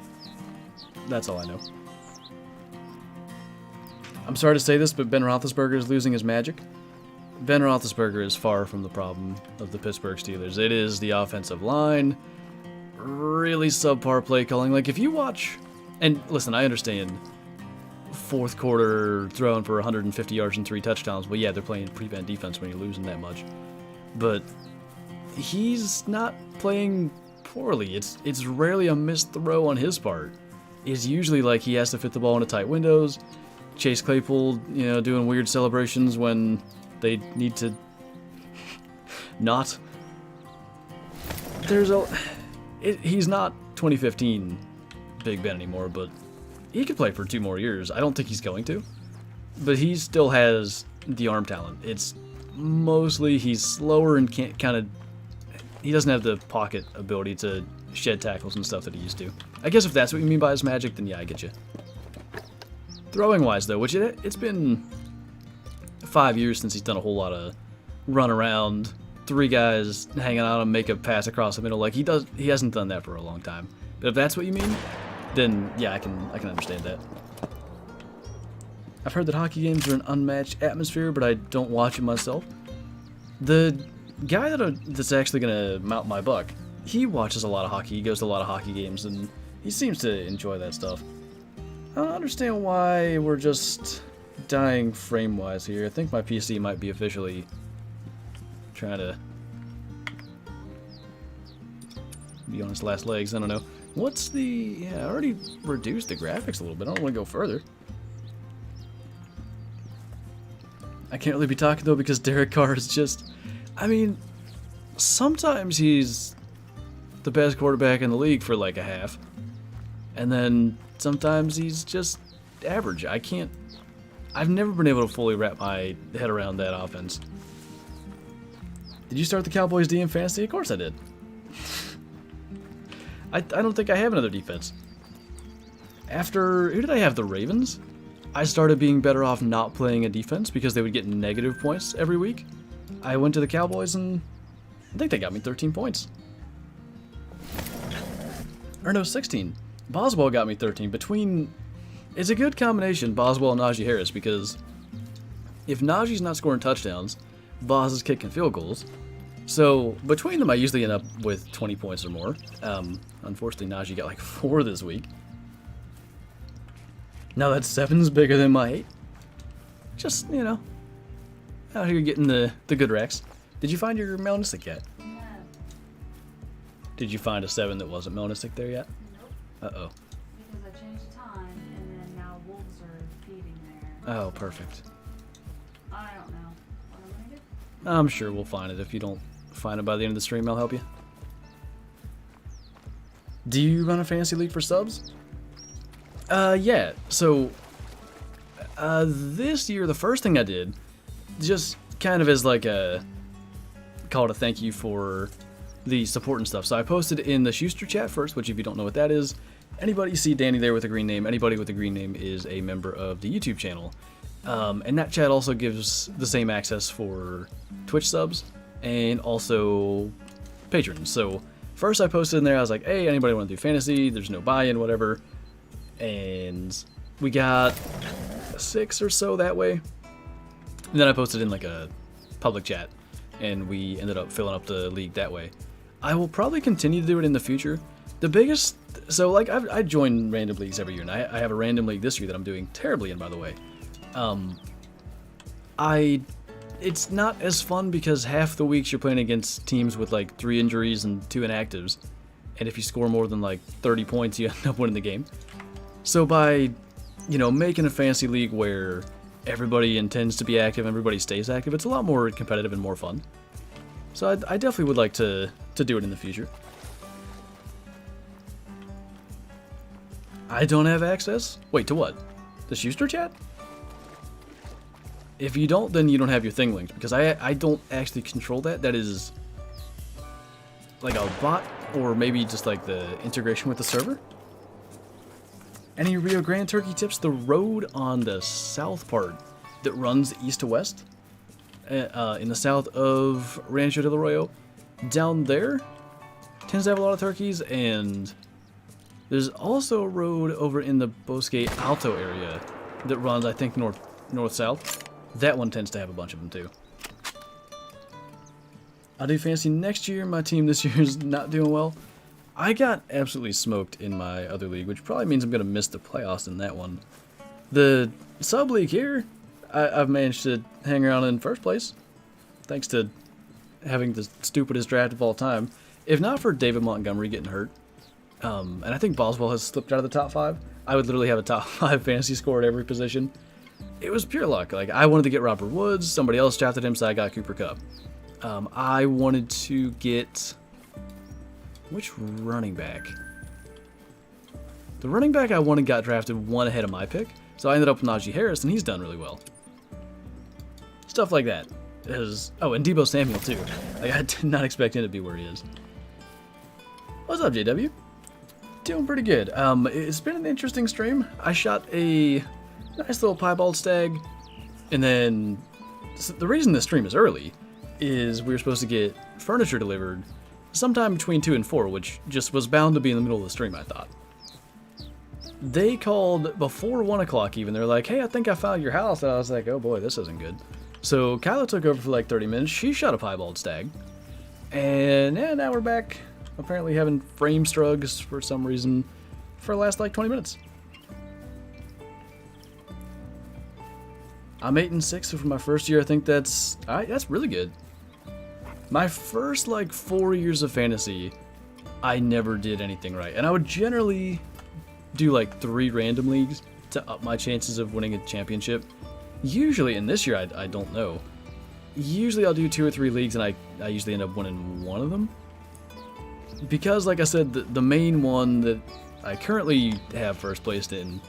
all I know. I'm sorry to say this, but Ben Roethlisberger is losing his magic. Ben Roethlisberger is far from the problem of the Pittsburgh Steelers. It is the offensive line, really subpar play calling. Like, if you watch, and listen, I understand, fourth quarter throwing for 150 yards and 3 touchdowns. Well, yeah, they're playing prevent defense when you're losing that much. But he's not playing poorly. It's rarely a missed throw on his part. It's usually like he has to fit the ball into tight windows. Chase Claypool, you know, doing weird celebrations when they need to not. He's not 2015 Big Ben anymore, but he could play for 2 more years. I don't think he's going to, but he still has the arm talent. It's mostly he's slower and can't kind of he doesn't have the pocket ability to shed tackles and stuff that he used to. I guess if that's what you mean by his magic, then yeah, I get you. Throwing-wise, though, which it's been 5 years since he's done a whole lot of run around, 3 guys hanging out and make a pass across the middle. Like, he hasn't done that for a long time. But if that's what you mean, then yeah, I can understand that. I've heard that hockey games are an unmatched atmosphere, but I don't watch it myself. The guy that's actually gonna mount my buck, he watches a lot of hockey. He goes to a lot of hockey games, and he seems to enjoy that stuff. I don't understand why we're just dying frame-wise here. I think my PC might be officially trying to be on its last legs. I don't know. What's the... Yeah, I already reduced the graphics a little bit. I don't want to go further. I can't really be talking, though, because Derek Carr is just... I mean, sometimes he's the best quarterback in the league for like a half. And then sometimes he's just average. I've never been able to fully wrap my head around that offense. Did you start the Cowboys DM fantasy? Of course I did. I don't think I have another defense. After... Who did I have? The Ravens? I started being better off not playing a defense because they would get negative points every week. I went to the Cowboys and I think they got me 13 points. Or no, 16. Boswell got me 13. It's a good combination, Boswell and Najee Harris, because if Najee's not scoring touchdowns, Boz is kicking field goals. So between them, I usually end up with 20 points or more. Unfortunately, Najee got like 4 this week. Now that 7's bigger than my 8. Just, you know, out here getting the good racks. Did you find your melanistic yet? No. Did you find a 7 that wasn't melanistic there yet? Nope. Uh-oh. Because I changed the time, and then now wolves are feeding there. Oh, perfect. I don't know what I'm gonna do. I'm sure we'll find it. If you don't find it by the end of the stream, I'll help you. Do you run a fantasy league for subs? Yeah. So, this year, the first thing I did, just kind of as like a, call it a thank you for the support and stuff. So I posted in the Schuster chat first, which if you don't know what that is, anybody you see Danny there with a green name, anybody with a green name is a member of the YouTube channel. And that chat also gives the same access for Twitch subs and also patrons. So first I posted in there, I was like, hey, anybody want to do fantasy? There's no buy-in, whatever. And we got 6 or so that way. And then I posted in like a public chat, and we ended up filling up the league that way. I will probably continue to do it in the future. The biggest, so like I join random leagues every year, and I have a random league this year that I'm doing terribly in, by the way. It's not as fun because half the weeks you're playing against teams with like 3 injuries and 2 inactives, and if you score more than like 30 points, you end up winning the game. So by, you know, making a fantasy league where everybody intends to be active, everybody stays active, it's a lot more competitive and more fun. So I definitely would like to do it in the future. I don't have access? Wait, to what? The Schuster chat? If you don't, then you don't have your thing linked, because I don't actually control that. That is like a bot, or maybe just like the integration with the server. Any Rio Grande turkey tips? The road on the south part that runs east to west, in the south of Rancho del Arroyo, down there tends to have a lot of turkeys, and there's also a road over in the Bosque Alto area that runs, I think, north-south. That one tends to have a bunch of them too. I'll do fantasy next year. My team this year is not doing well. I got absolutely smoked in my other league, which probably means I'm going to miss the playoffs in that one. The sub league here, I've managed to hang around in first place, thanks to having the stupidest draft of all time. If not for David Montgomery getting hurt, and I think Boswell has slipped out of the top 5, I would literally have a top 5 fantasy score at every position. It was pure luck. Like, I wanted to get Robert Woods, somebody else drafted him, so I got Cooper Kupp. I wanted to get... Which running back? The running back I wanted got drafted 1 ahead of my pick, so I ended up with Najee Harris, and he's done really well. Stuff like that. Oh, and Debo Samuel too. Like, I did not expect him to be where he is. What's up, JW? Doing pretty good. It's been an interesting stream. I shot a nice little piebald stag, and then the reason this stream is early is we were supposed to get furniture delivered sometime between 2 and 4, which just was bound to be in the middle of the stream, I thought. They called before 1 o'clock even. They're like, hey, I think I found your house. And I was like, oh boy, this isn't good. So Kyla took over for like 30 minutes. She shot a piebald stag. And yeah, now we're back apparently having frame strugs for some reason for the last like 20 minutes. I'm 8 and 6, so for my first year, I think that's really good. My first like 4 years of fantasy, I never did anything right, and I would generally do like 3 random leagues to up my chances of winning a championship. Usually, and this year I don't know. Usually I'll do 2 or 3 leagues, and I usually end up winning one of them. Because, like I said, the main one that I currently have first placed in,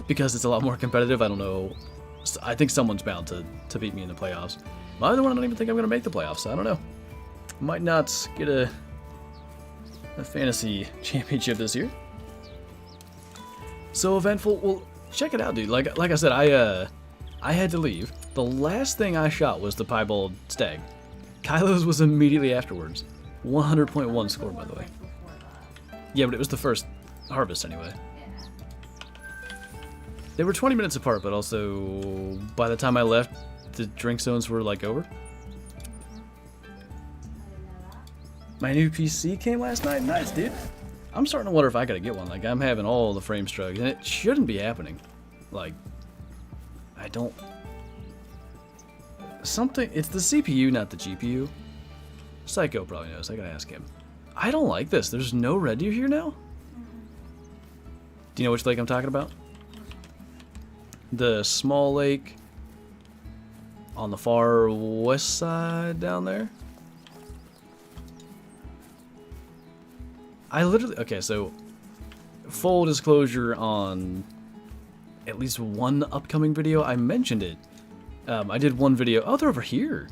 because it's a lot more competitive, I don't know. I think someone's bound to beat me in the playoffs. My other one, I don't even think I'm going to make the playoffs, so I don't know. Might not get a fantasy championship this year. So eventful. Well, check it out, dude. Like I said, I had to leave. The last thing I shot was the piebald stag. Kylo's was immediately afterwards. 100.1 score, by the way. Yeah, but it was the first harvest anyway. They were 20 minutes apart, but also by the time I left, the drink zones were like over. My new PC came last night. Nice, dude. I'm starting to wonder if I gotta get one. Like, I'm having all the frame struggles, and it shouldn't be happening. Like, I don't... Something... It's the CPU, not the GPU. Psycho probably knows. I gotta ask him. I don't like this. There's no red deer here now? Do you know which lake I'm talking about? The small lake on the far west side down there. I literally... Okay, so full disclosure on at least one upcoming video. I mentioned it. I did one video. Oh, they're over here.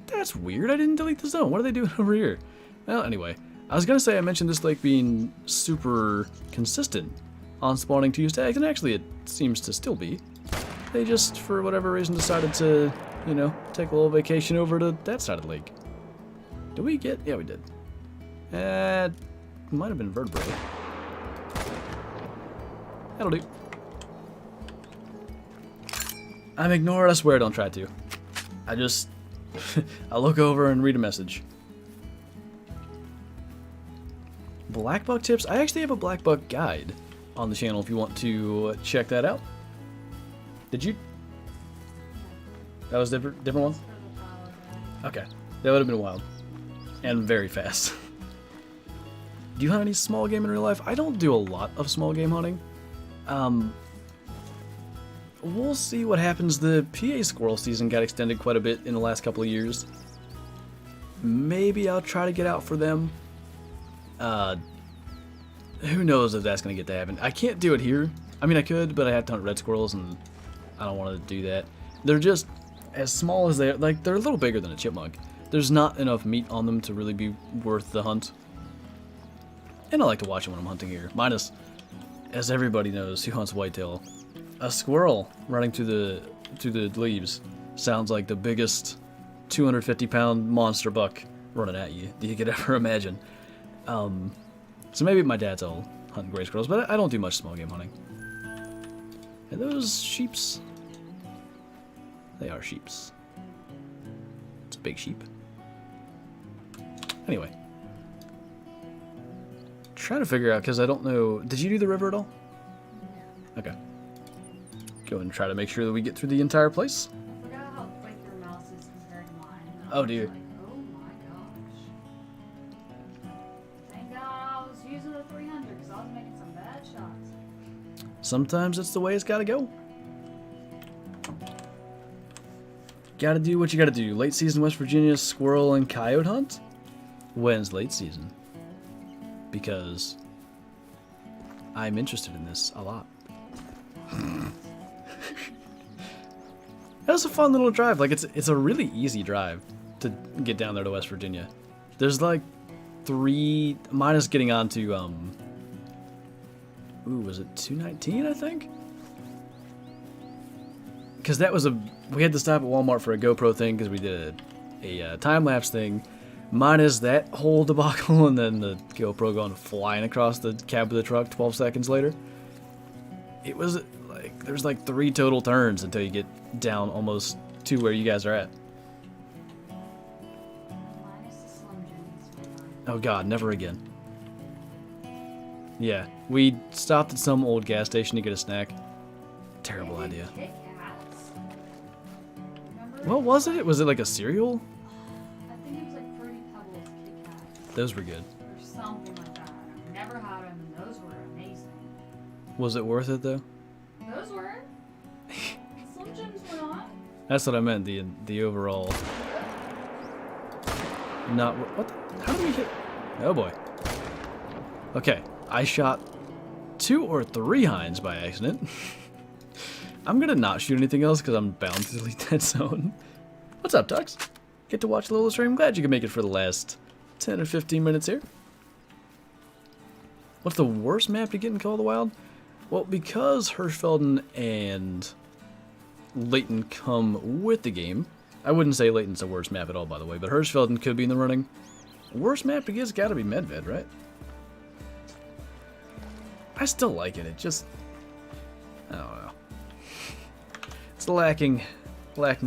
That's weird. I didn't delete the zone. What are they doing over here? Well, anyway. I was going to say I mentioned this lake being super consistent on spawning 2 stags, and actually it seems to still be. They just, for whatever reason, decided to, you know, take a little vacation over to that side of the lake. Did we get... Yeah, we did. Might have been vertebrae. That'll do. I'm ignored, I swear, don't try to. I just... I look over and read a message. Black buck tips? I actually have a black buck guide on the channel if you want to check that out. Did you? That was different ones? Okay. That would have been wild. And very fast. Do you hunt any small game in real life? I don't do a lot of small game hunting. We'll see what happens. The PA squirrel season got extended quite a bit in the last couple of years. Maybe I'll try to get out for them. Who knows if that's going to get to happen. I can't do it here. I mean, I could, but I have to hunt red squirrels, and I don't want to do that. They're just as small as they're, like, they're a little bigger than a chipmunk. There's not enough meat on them to really be worth the hunt. And I like to watch them when I'm hunting here. Minus, as everybody knows who hunts whitetail, a squirrel running through the leaves sounds like the biggest 250-pound monster buck running at you that you could ever imagine. So maybe my dad's all hunting gray squirrels, but I don't do much small game hunting. And those sheeps, they are sheeps. It's a big sheep. Anyway. Trying to figure out, because I don't know, did you do the river at all? No. Okay. Go and try to make sure that we get through the entire place. I forgot how quick your mouse is compared to mine. Oh dear. Like, oh my gosh. Thank God I was using the 300 because I was making some bad shots. Sometimes it's the way it's gotta go. Gotta do what you gotta do. Late season West Virginia squirrel and coyote hunt? When's late season? Because I'm interested in this a lot. That was a fun little drive. Like, it's a really easy drive to get down there to West Virginia. There's like 3 minus getting onto was it 219, I think? Because that was we had to stop at Walmart for a GoPro thing because we did a time-lapse thing, minus that whole debacle, and then the GoPro going flying across the cab of the truck 12 seconds later. It was like, there's like 3 total turns until you get down almost to where you guys are at. Minus the Slim Jims. Oh god, never again. Yeah, we stopped at some old gas station to get a snack. Terrible idea. Kit Kats. Remember? What was it? Was it like a cereal? I think it was like Fruity Pebbles Kit Kats. Those were good. Or something like that. I've never had them, and those were amazing. Was it worth it though? Those were. The Slim Jims were not. That's what I meant. The overall. Not what? How did we hit? Oh boy. Okay, I shot 2 or 3 hinds by accident. I'm gonna not shoot anything else because I'm bound to delete that zone. What's up, Tux? Get to watch a little stream. Glad you can make it for the last 10 or 15 minutes here. What's the worst map to get in Call of the Wild? Well, because Hirschfelden and Layton come with the game, I wouldn't say Layton's the worst map at all, by the way, but Hirschfelden could be in the running. Worst map to get's gotta be Medved, right? I still like it, I don't know. It's lacking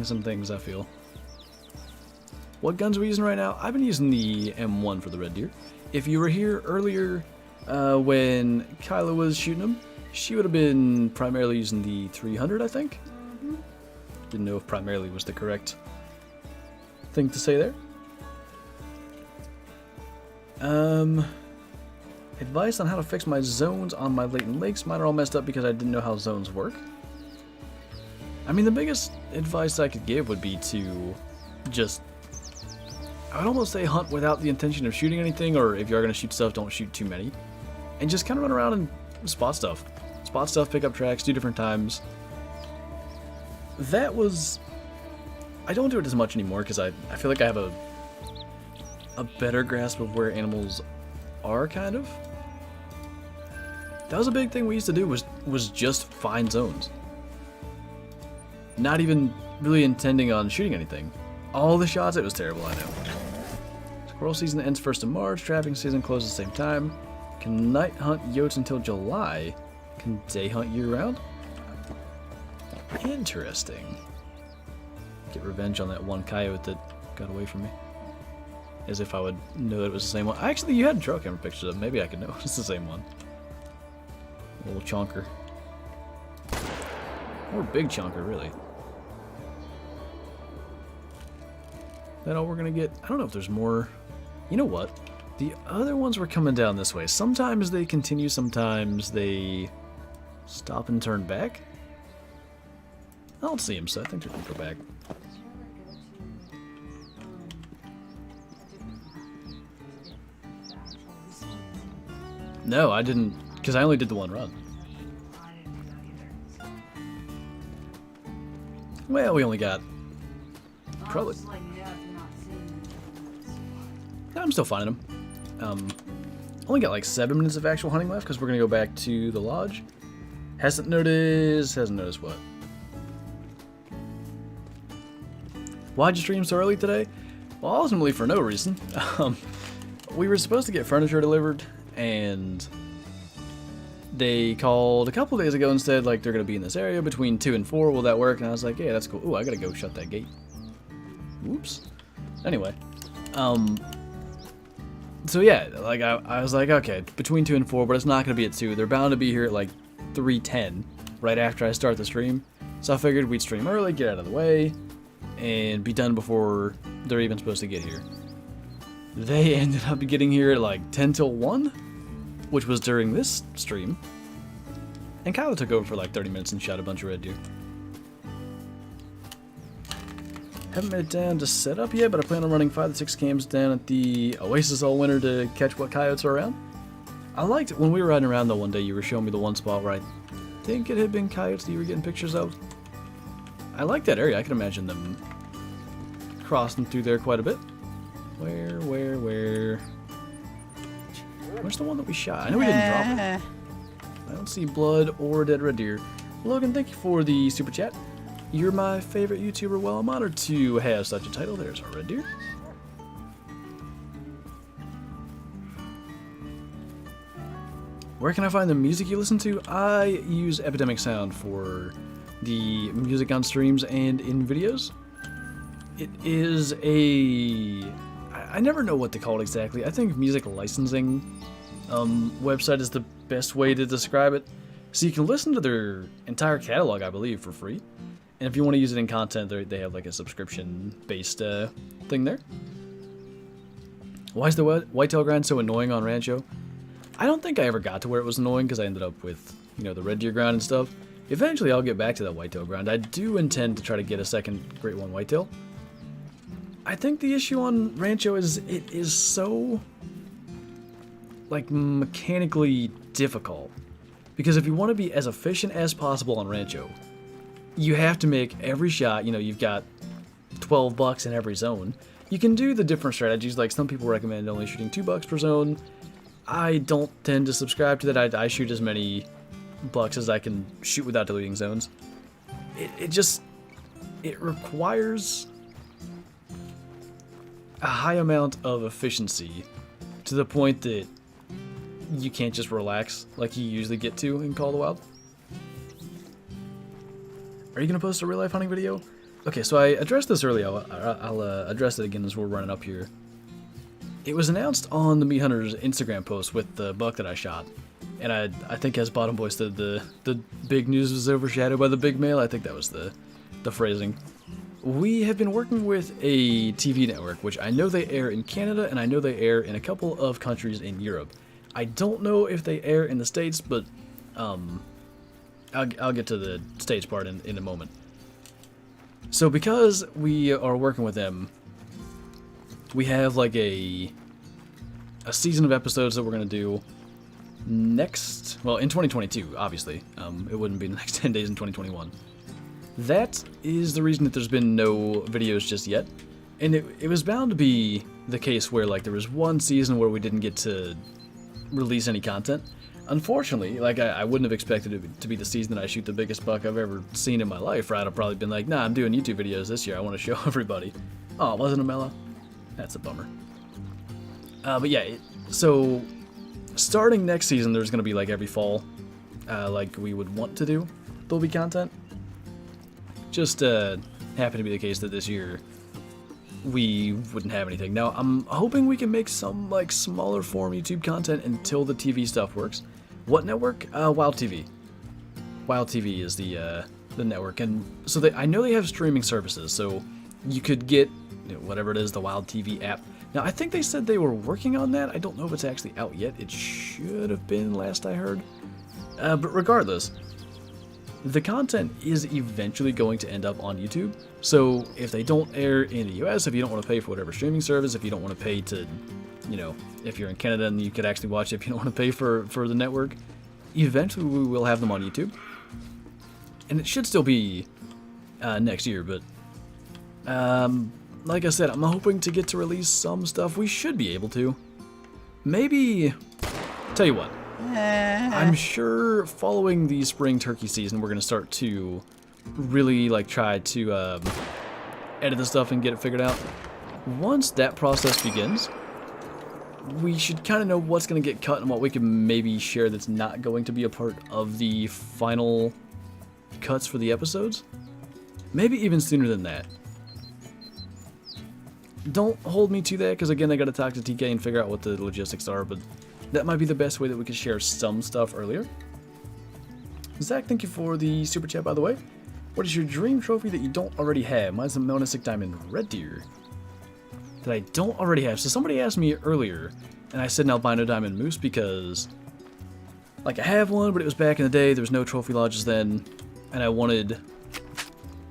some things, I feel. What guns are we using right now? I've been using the M1 for the Red Deer. If you were here earlier when Kyla was shooting them, she would have been primarily using the 300, I think. Didn't know if primarily was the correct thing to say there. Advice on how to fix my zones on my Layton Lakes. Mine are all messed up because I didn't know how zones work. I mean, the biggest advice I could give would be to just, I would almost say hunt without the intention of shooting anything, or if you are going to shoot stuff, don't shoot too many. And just kind of run around and spot stuff. Spot stuff, pick up tracks, do different times. That was... I don't do it as much anymore because I feel like I have a better grasp of where animals are, kind of. That was a big thing we used to do, was just find zones. Not even really intending on shooting anything. All the shots, it was terrible, I know. Squirrel season ends 1st of March, trapping season closes at the same time. Can night hunt yotes until July. Can day hunt year-round? Interesting. Get revenge on that one coyote that got away from me. As if I would know that it was the same one. Actually, you had trail camera pictures of it. Maybe I could know it's the same one. Little chonker. Or big chonker, really. That all we're gonna get? I don't know if there's more. You know what? The other ones were coming down this way. Sometimes they continue, sometimes they stop and turn back. I don't see them, so I think they're gonna go back. No, I didn't, because I only did the one run. I didn't do that either. Well, we only got probably. Just like, yeah, if you're not seeing them. I'm still finding them. Only got like 7 minutes of actual hunting left because we're gonna go back to the lodge. Hasn't noticed what? Why'd you stream so early today? Well, ultimately for no reason. We were supposed to get furniture delivered, and they called a couple days ago and said like they're gonna be in this area between 2 and 4. Will that work? And I was like, yeah, that's cool. Ooh, I gotta go shut that gate. Whoops. Anyway, so yeah, like I was like, okay, between 2 and 4, but it's not gonna be at 2. They're bound to be here at like 3:10, right after I start the stream. So I figured we'd stream early, get out of the way, and be done before they're even supposed to get here. They ended up getting here at like 10 till 1, which was during this stream. And Kyla took over for like 30 minutes and shot a bunch of red deer. Haven't made it down to set up yet, but I plan on running 5 to 6 cams down at the Oasis all winter to catch what coyotes are around. I liked it when we were riding around though one day, you were showing me the one spot where I think it had been coyotes that you were getting pictures of. I like that area. I can imagine them crossing through there quite a bit. Where? Where's the one that we shot? I know we didn't drop it. I don't see blood or dead red deer. Logan, thank you for the super chat. You're my favorite YouTuber. Well, I'm honored to have such a title. There's our red deer. Where can I find the music you listen to? I use Epidemic Sound for the music on streams and in videos. It is a... I never know what to call it exactly. I think music licensing website is the best way to describe it. So you can listen to their entire catalog, I believe, for free. And if you want to use it in content, they have like a subscription-based thing there. Why is the whitetail grind so annoying on Rancho? I don't think I ever got to where it was annoying because I ended up with, you know, the red deer grind and stuff. Eventually I'll get back to that whitetail grind. I do intend to try to get a second Great One whitetail. I think the issue on Rancho is it is so, like, mechanically difficult. Because if you want to be as efficient as possible on Rancho, you have to make every shot, you know, you've got 12 bucks in every zone. You can do the different strategies, like some people recommend only shooting 2 bucks per zone. I don't tend to subscribe to that. I shoot as many bucks as I can shoot without deleting zones. It requires a high amount of efficiency to the point that you can't just relax like you usually get to in Call of the Wild. Are you going to post a real life hunting video? Okay, so I addressed this earlier. I'll address it again as we're running up here. It was announced on the Meat Hunters Instagram post with the buck that I shot. And I think as Bottom Boy said, the big news was overshadowed by the big mail. I think that was the phrasing. We have been working with a TV network, which I know they air in Canada, and I know they air in a couple of countries in Europe. I don't know if they air in the States, but I'll get to the States part in a moment. So because we are working with them, we have like a season of episodes that we're going to do in 2022, obviously. It wouldn't be the next 10 days in 2021. That is the reason that there's been no videos just yet. And it was bound to be the case where like there was one season where we didn't get to release any content. Unfortunately, like I wouldn't have expected it to be the season that I shoot the biggest buck I've ever seen in my life, or I'd have probably been like, nah, I'm doing YouTube videos this year. I want to show everybody. Oh, wasn't a mellow? That's a bummer. But yeah, so starting next season, there's going to be like every fall, like we would want to do, there'll be content. Just happened to be the case that this year we wouldn't have anything. Now, I'm hoping we can make some like smaller form YouTube content until the TV stuff works. What network? Wild TV. Wild TV is the network, and so I know they have streaming services, so you could get, you know, whatever it is, the Wild TV app. Now, I think they said they were working on that. I don't know if it's actually out yet. It should have been, last I heard. But regardless, the content is eventually going to end up on YouTube. So if they don't air in the US, if you don't want to pay for whatever streaming service, if you don't want to pay to, you know, if you're in Canada and you could actually watch it, if you don't want to pay for the network, eventually we will have them on YouTube. And it should still be next year, but like I said, I'm hoping to get to release some stuff. We should be able to. Maybe, tell you what, I'm sure following the spring turkey season, we're going to start to really like try to edit the stuff and get it figured out. Once that process begins, we should kind of know what's going to get cut and what we can maybe share that's not going to be a part of the final cuts for the episodes. Maybe even sooner than that. Don't hold me to that, because again, I got to talk to TK and figure out what the logistics are, but that might be the best way that we could share some stuff earlier. Zach, thank you for the super chat, by the way. What is your dream trophy that you don't already have? Mine's a Melnissic Diamond Red Deer that I don't already have. So somebody asked me earlier, and I said an Albino Diamond Moose because, like, I have one, but it was back in the day. There was no trophy lodges then, and I wanted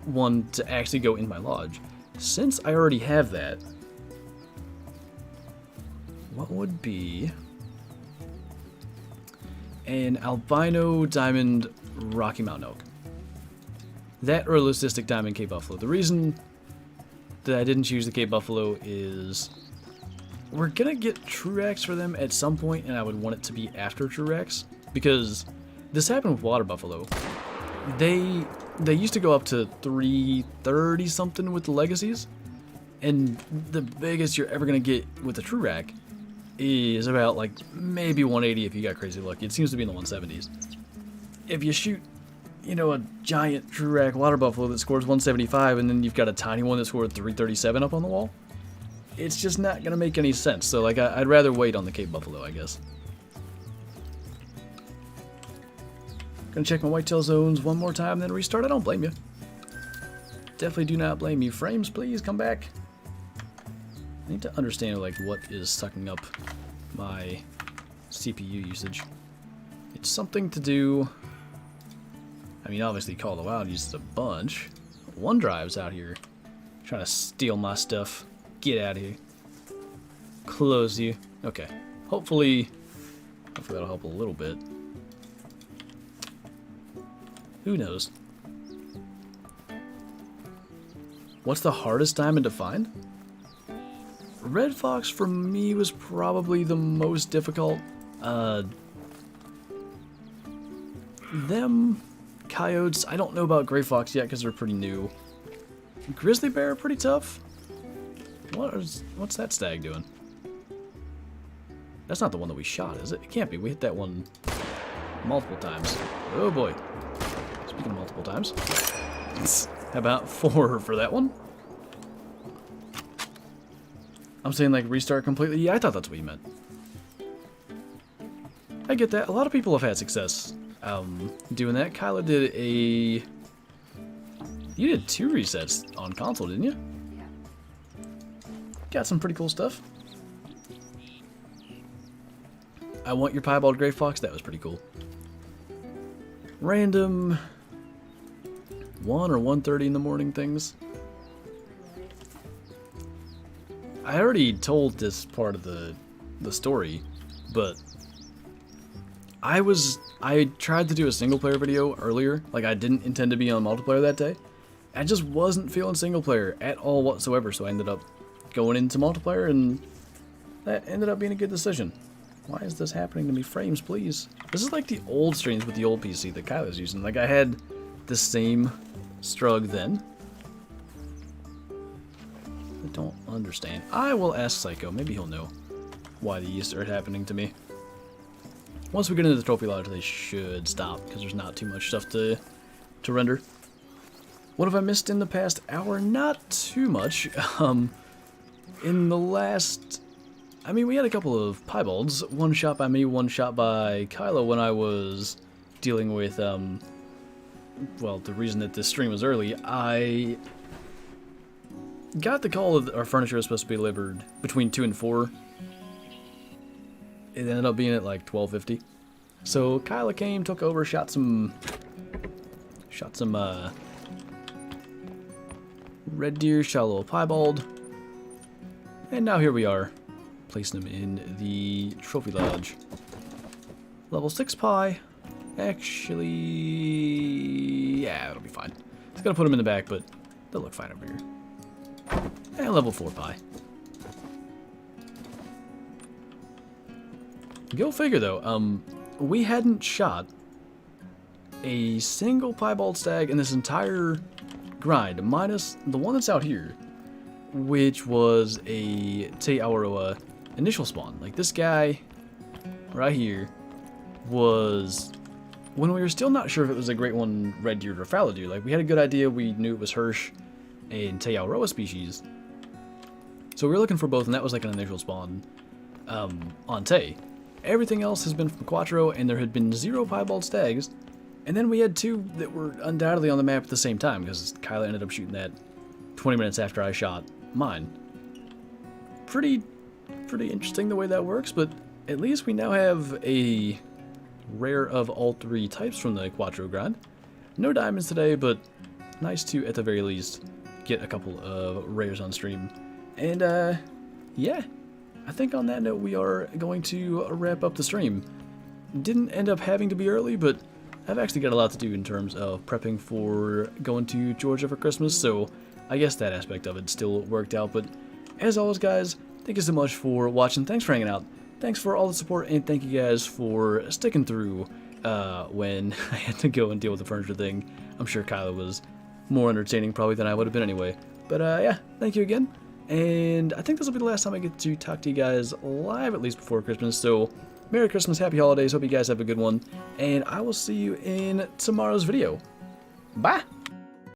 one to actually go in my lodge. Since I already have that, what would be an Albino Diamond Rocky Mountain Oak? That or Leucistic Diamond Cape Buffalo. The reason that I didn't choose the Cape Buffalo is we're gonna get Truax for them at some point, and I would want it to be after Truax, because this happened with Water Buffalo. They used to go up to 330 something with the legacies, and the biggest you're ever gonna get with the Truax is about like maybe 180 if you got crazy lucky. It seems to be in the 170s. If you shoot, you know, a giant Truax Water Buffalo that scores 175, and then you've got a tiny one that scored 337 up on the wall, it's just not gonna make any sense. So like I'd rather wait on the Cape Buffalo, I guess. Gonna check my whitetail zones one more time, then restart. I don't blame you. Definitely do not blame you. Frames, please come back. I need to understand like what is sucking up my CPU usage. It's something to do. I mean, obviously Call of the Wild uses a bunch. OneDrive's out here trying to steal my stuff. Get out of here. Close you. Okay. Hopefully that'll help a little bit. Who knows? What's the hardest diamond to find? Red Fox for me was probably the most difficult. Them coyotes, I don't know about Gray Fox yet because they're pretty new. Grizzly Bear, pretty tough. What's that stag doing? That's not the one that we shot, is it? It can't be. We hit that one multiple times. Oh boy. Speaking of multiple times. How about 4 for that one? I'm saying like restart completely. Yeah, I thought that's what you meant. I get that. A lot of people have had success doing that. Kyla did a... You did 2 resets on console, didn't you? Yeah. Got some pretty cool stuff. I want your piebald gray fox. That was pretty cool. Random 1 or 1:30 in the morning things. I already told this part of the story, but I tried to do a single player video earlier. Like, I didn't intend to be on multiplayer that day. I just wasn't feeling single player at all whatsoever, so I ended up going into multiplayer, and that ended up being a good decision. Why is this happening to me? Frames, please. This is like the old streams with the old PC that Kyla's using. Like, I had the same strug then. I don't understand. I will ask Psycho. Maybe he'll know why these started happening to me. Once we get into the trophy lodge, they should stop, because there's not too much stuff to render. What have I missed in the past hour? Not too much. In the last... I mean, we had a couple of piebalds. One shot by me, one shot by Kyla when I was dealing with, well, the reason that this stream was early. I got the call that our furniture was supposed to be delivered between 2 and 4. It ended up being at like 12:50. So Kyla came, took over, shot some red deer, shot a little piebald, and now here we are, placing them in the trophy lodge. Level 6 pie. Actually, yeah, it'll be fine. It's gonna put them in the back, but they'll look fine over here. And level 4 pie. Go figure, though. We hadn't shot a single piebald stag in this entire grind, minus the one that's out here, which was a Te Awaroa initial spawn. Like, this guy right here was, when we were still not sure if it was a Great One red deer or fallow deer. Like, we had a good idea. We knew it was Hirsch and Te Awaroa species. So we were looking for both, and that was like an initial spawn on Te. Everything else has been from Cuatro, and there had been 0 piebald stags. And then we had 2 that were undoubtedly on the map at the same time, because Kyla ended up shooting that 20 minutes after I shot mine. Pretty interesting the way that works, but at least we now have a rare of all 3 types from the Cuatro grind. No diamonds today, but nice to, at the very least, get a couple of rares on stream. And, yeah. I think on that note, we are going to wrap up the stream. Didn't end up having to be early, but I've actually got a lot to do in terms of prepping for going to Georgia for Christmas, so I guess that aspect of it still worked out. But as always, guys, thank you so much for watching. Thanks for hanging out. Thanks for all the support, and thank you guys for sticking through when I had to go and deal with the furniture thing. I'm sure Kyla was more entertaining probably than I would have been anyway. But yeah, thank you again. And I think this will be the last time I get to talk to you guys live, at least before Christmas. So Merry Christmas, Happy Holidays, hope you guys have a good one, and I will see you in tomorrow's video. Bye!